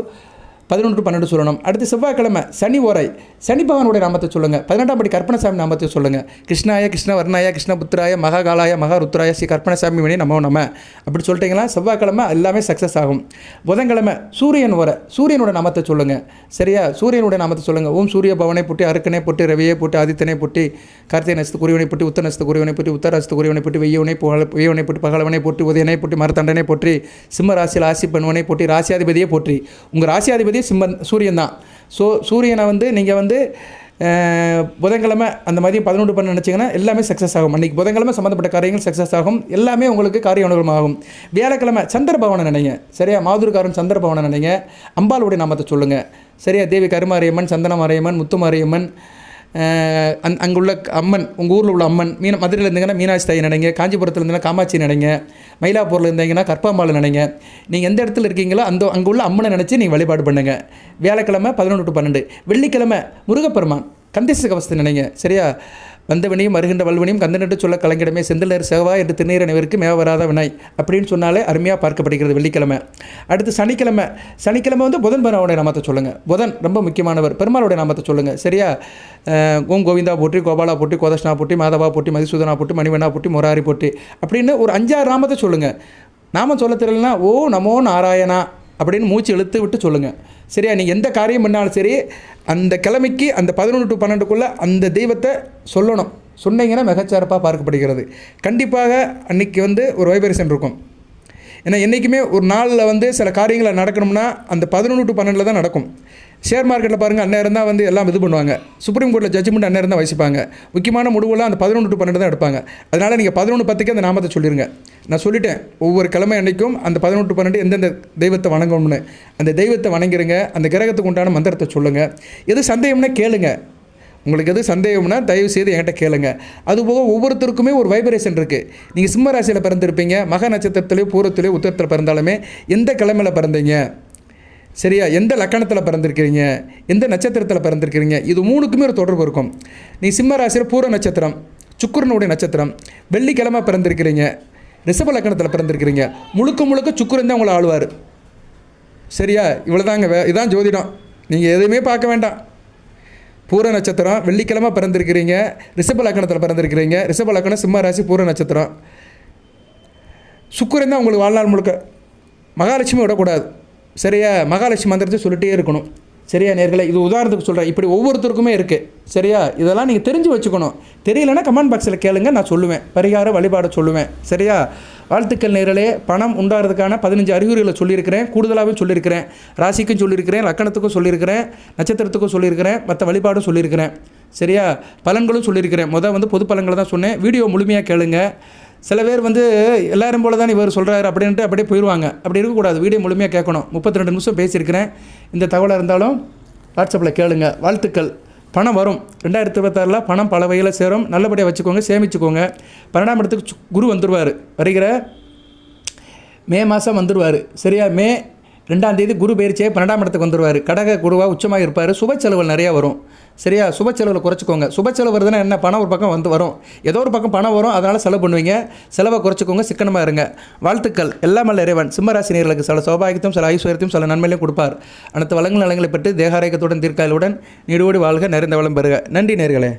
S1: 11 டு 12 சொல்லணும். அடுத்து செவ்வாய்க்கிழமை சனி ஓரை, சனி பகவானுடைய நாமத்தை சொல்லுங்கள். 18ஆம் படி கற்பனசாமி நாமத்தை சொல்லுங்கள். கிருஷ்ணாய கிருஷ்ண வர்ணாய கிருஷ்ண புத்திராய மகாகாலாய மகாருத்ராய ஸ்ரீ கற்பனசாமி மணி நமோ நம அப்படி சொல்லிட்டீங்களா செவ்வாய்க்கிழமை எல்லாமே சக்ஸஸ் ஆகும். புதன்கிழமை சூரியன் ஓரை, சூரியனோட நாமத்தை சொல்லுங்கள். சரியா, சூரியனுடைய நாமத்தை சொல்லுங்கள். ஓம் சூரிய பவனை புட்டி அருக்கனை புட்டி ரவியை புட்டி ஆதித்தனை புட்டி கார்த்திகை நட்சத்திர குறிவனை புட்டி உத்தர நட்சத்திர குறிவனை புட்டி உத்தர நட்சத்திர குறிவனை புட்டி வெய்யவனை புட்டி பகலவனை போற்றி உதயனை போற்றி மரத்தண்டனை போற்றி சிம்ம ராசியில் ஆசி பண்ணுவனை போற்றி ராசியாதிபதியை போற்றி. உங்கள் ராசியாதிபதி சூரியன் தான். ஸோ சூரியனை நீங்கள் புதன்கிழமை அந்த மதியம் 11 பண்ண நினச்சிங்கன்னா எல்லாமே சக்ஸஸ் ஆகும். அன்றைக்கி புதன்கிழமை சம்மந்தப்பட்ட காரியங்கள் சக்ஸஸ் ஆகும். எல்லாமே உங்களுக்கு காரிய அனுகூலமாகும். வியாழக்கிழமை சந்திரபவனை நினைங்க. சரியா, மாதுர்காரன் சந்திரபவனை நினைங்க. அம்பாளுடைய நாமத்தை சொல்லுங்கள். சரியா, தேவி கருமாரியம்மன், சந்தனமாரியம்மன், முத்துமாரியம்மன், அங்குள்ள அம்மன், உங்கள் ஊரில் உள்ள அம்மன், மதுரையில் இருந்தீங்கன்னா மீனாட்சி தாய் நினைங்க. காஞ்சிபுரத்தில் இருந்தீங்கன்னா காமாட்சி நினைங்க. மயிலாப்பூரில் இருந்தீங்கன்னா கற்பாம்பாள் நினைங்க. நீங்கள் எந்த இடத்துல இருக்கீங்களோ அங்கே உள்ள அம்மனை நினச்சி நீங்கள் வழிபாடு பண்ணுங்கள். வியாழக்கிழமை 11 டு 12. வெள்ளிக்கிழமை முருகப்பெருமான் கந்தேச கவசத்தை நினைங்க. சரியா, வந்தவனையும் வருகின்ற வல்வனையும் கந்தனிட்டு சொல்ல கலங்கிடமே செந்திலர் செவ்வா என்று திருநீர் அனைவருக்கு மேவ வராத வினை அப்படின்னு சொன்னாலே அருமையாக பார்க்கப்படுகிறது வெள்ளிக்கிழமை. அடுத்து சனிக்கிழமை புதன் பெருமானுடைய நாமத்தை சொல்லுங்கள். புதன் ரொம்ப முக்கியமானவர். பெருமாளுடைய நாமத்தை சொல்லுங்கள். சரியா, ஓம் கோவிந்தா போற்றி, கோபாலா போற்றி, கோதஷ்ணா போற்றி, மாதவா போற்றி, மதிசூதனா போற்றி, மணிவண்ணா போற்றி, முராரி போற்றி அப்படின்னு ஒரு 5-6 நாமத்தை சொல்லுங்கள். நாமம் சொல்ல தெரியலனா ஓ நமோ நாராயணா அப்படின்னு மூச்சு இழுத்து விட்டு சொல்லுங்கள். சரியா, நீங்கள் எந்த காரியம் பண்ணாலும் சரி அந்த கிழமைக்கு அந்த 11 டு 12க்குள்ளே அந்த தெய்வத்தை சொல்லணும். சொன்னீங்கன்னா மிகச்சிறப்பாக பார்க்கப்படுகிறது. கண்டிப்பாக அன்றைக்கி ஒரு வைப்ரேஷன் இருக்கும். ஏன்னா என்றைக்குமே ஒரு நாளில் சில காரியங்களை நடக்கணும்னா அந்த 11 டு 12 தான் நடக்கும். ஷேர் மார்க்கெட்டில் பாருங்கள், அந்நேரம் தான் எல்லாம் இது பண்ணுவாங்க. சுப்ரீம் கோர்ட்டில் ஜட்ஜ்மெண்ட் அந்நேரம் தான் வசிப்பாங்க. முக்கியமான முடிவுலாம் அந்த 11 டு 12 தான் எடுப்பாங்க. அதனால் நீங்கள் 11:10க்கு அந்த நாமத்தை சொல்லிடுங்க. நான் சொல்லிட்டேன், ஒவ்வொரு கிழமை அன்றைக்கும் அந்த 11 டு 12 எந்தெந்த தெய்வத்தை வணங்கணும்னு அந்த தெய்வத்தை வணங்கிடுங்க. அந்த கிரகத்துக்கு உண்டான மந்திரத்தை சொல்லுங்கள். எது சந்தேகம்னா கேளுங்க. உங்களுக்கு எது சந்தேகம்னா தயவு செய்து என்கிட்ட கேளுங்க. அதுபோக ஒவ்வொருத்தருக்குமே ஒரு வைப்ரேஷன் இருக்குது. நீங்கள் சிம்ம ராசியில் பிறந்திருப்பீங்க. மக நட்சத்திரத்திலேயோ பூரத்திலேயோ உத்தரத்தில் பிறந்தாலுமே எந்த கிழமையில் பிறந்தீங்க, சரியா, எந்த லக்கணத்தில் பிறந்திருக்கிறீங்க, எந்த நட்சத்திரத்தில் பிறந்திருக்கிறீங்க, இது 3க்குமே ஒரு தொடர்பு இருக்கும். நீ சிம்ம ராசியில் பூர நட்சத்திரம், சுக்கிரனுடைய நட்சத்திரம், வெள்ளிக்கிழமை பிறந்திருக்கிறீங்க, ரிஷப லக்கணத்தில் பிறந்திருக்கிறீங்க, முழுக்க சுக்கிரன் தான் உங்களை ஆளுவார். சரியா, இவ்வளோதாங்க. இதான் ஜோதிடம். நீங்கள் எதுவுமே பார்க்க வேண்டாம். பூர நட்சத்திரம், வெள்ளிக்கிழமை பிறந்திருக்கிறீங்க, ரிஷப லக்கணத்தில் பிறந்திருக்கிறீங்க, ரிஷப லக்கணம், சிம்ம ராசி, பூர நட்சத்திரம், சுக்கிரன் தான் உங்களுக்கு வாழ்நாள் முழுக்க. மகாலட்சுமி விடக்கூடாது. சரியா, மகாலட்சுமி மந்திரத்தை சொல்லிட்டே இருக்கணும். சரியா நேர்களே, இது உதாரணத்துக்கு சொல்கிறேன். இப்படி ஒவ்வொருத்தருக்குமே இருக்குது. சரியா, இதெல்லாம் நீங்கள் தெரிஞ்சு வச்சுக்கணும். தெரியலைன்னா கமெண்ட் பாக்ஸில் கேளுங்க, நான் சொல்லுவேன். பரிகார வழிபாடு சொல்லுவேன். சரியா, வாழ்த்துக்கள் நேர்களே. பணம் உண்டாகிறதுக்கான 15 அறிகுறிகளை சொல்லியிருக்கிறேன். கூடுதலாகவும் சொல்லியிருக்கிறேன். ராசிக்கும் சொல்லியிருக்கிறேன், லக்கணத்துக்கும் சொல்லியிருக்கிறேன், நட்சத்திரத்துக்கும் சொல்லியிருக்கிறேன், மற்ற வழிபாடும் சொல்லியிருக்கிறேன். சரியா, பலன்களும் சொல்லியிருக்கிறேன். பொது பலன்களை தான் சொன்னேன். வீடியோ முழுமையாக கேளுங்க. சில பேர் எல்லாரும் போல தான் இவர் சொல்கிறாரு அப்படின்ட்டு அப்படியே போயிடுவாங்க. அப்படி இருக்கக்கூடாது. வீடியோ முழுமையாக கேட்கணும். 32 நிமிஷம் பேசியிருக்கிறேன். இந்த தகவலாக இருந்தாலும் வாட்ஸ்அப்பில் கேளுங்க. வாழ்த்துக்கள். பணம் வரும். 2026 பணம் பல வகையில் சேரும். நல்லபடியாக வச்சுக்கோங்க, சேமிச்சுக்கோங்க. 12ஆம் இடத்துக்கு குரு வந்துடுவார். வருகிற மே மாதம் வந்துடுவார். சரியா, மே 2ஆம் தேதி குரு பயிற்சியே 12ஆம் இடத்துக்கு வந்துடுவார். கடக குருவாக உச்சமாக இருப்பார். சுப செலவுகள் நிறையா வரும். சரியா, சுப செலவில் குறைச்சிக்கோங்க. சுப செலவு வருதுன்னா என்ன, பணம் ஒரு பக்கம் வரும், ஏதோ ஒரு பக்கம் பணம் வரும், அதனால் செலவு பண்ணுவீங்க. செலவை குறைச்சிக்கோங்க, சிக்கனமாக இருங்க. வாழ்த்துக்கள். எல்லாம் அல்ல இறைவன் சிம்மராசினியர்களுக்கு சில சௌபாகியத்தையும் சில ஐஸ்வர்யத்தையும் சில நன்மையிலையும் கொடுப்பார். அனைத்து வளங்கள் நலங்களை பெற்று தேகாரோக்கியத்துடன் தீர்க்காயலுடன் நீடோடி வாழ்க, நிறைந்த வளம் பெறுக. நன்றி நேர்களே.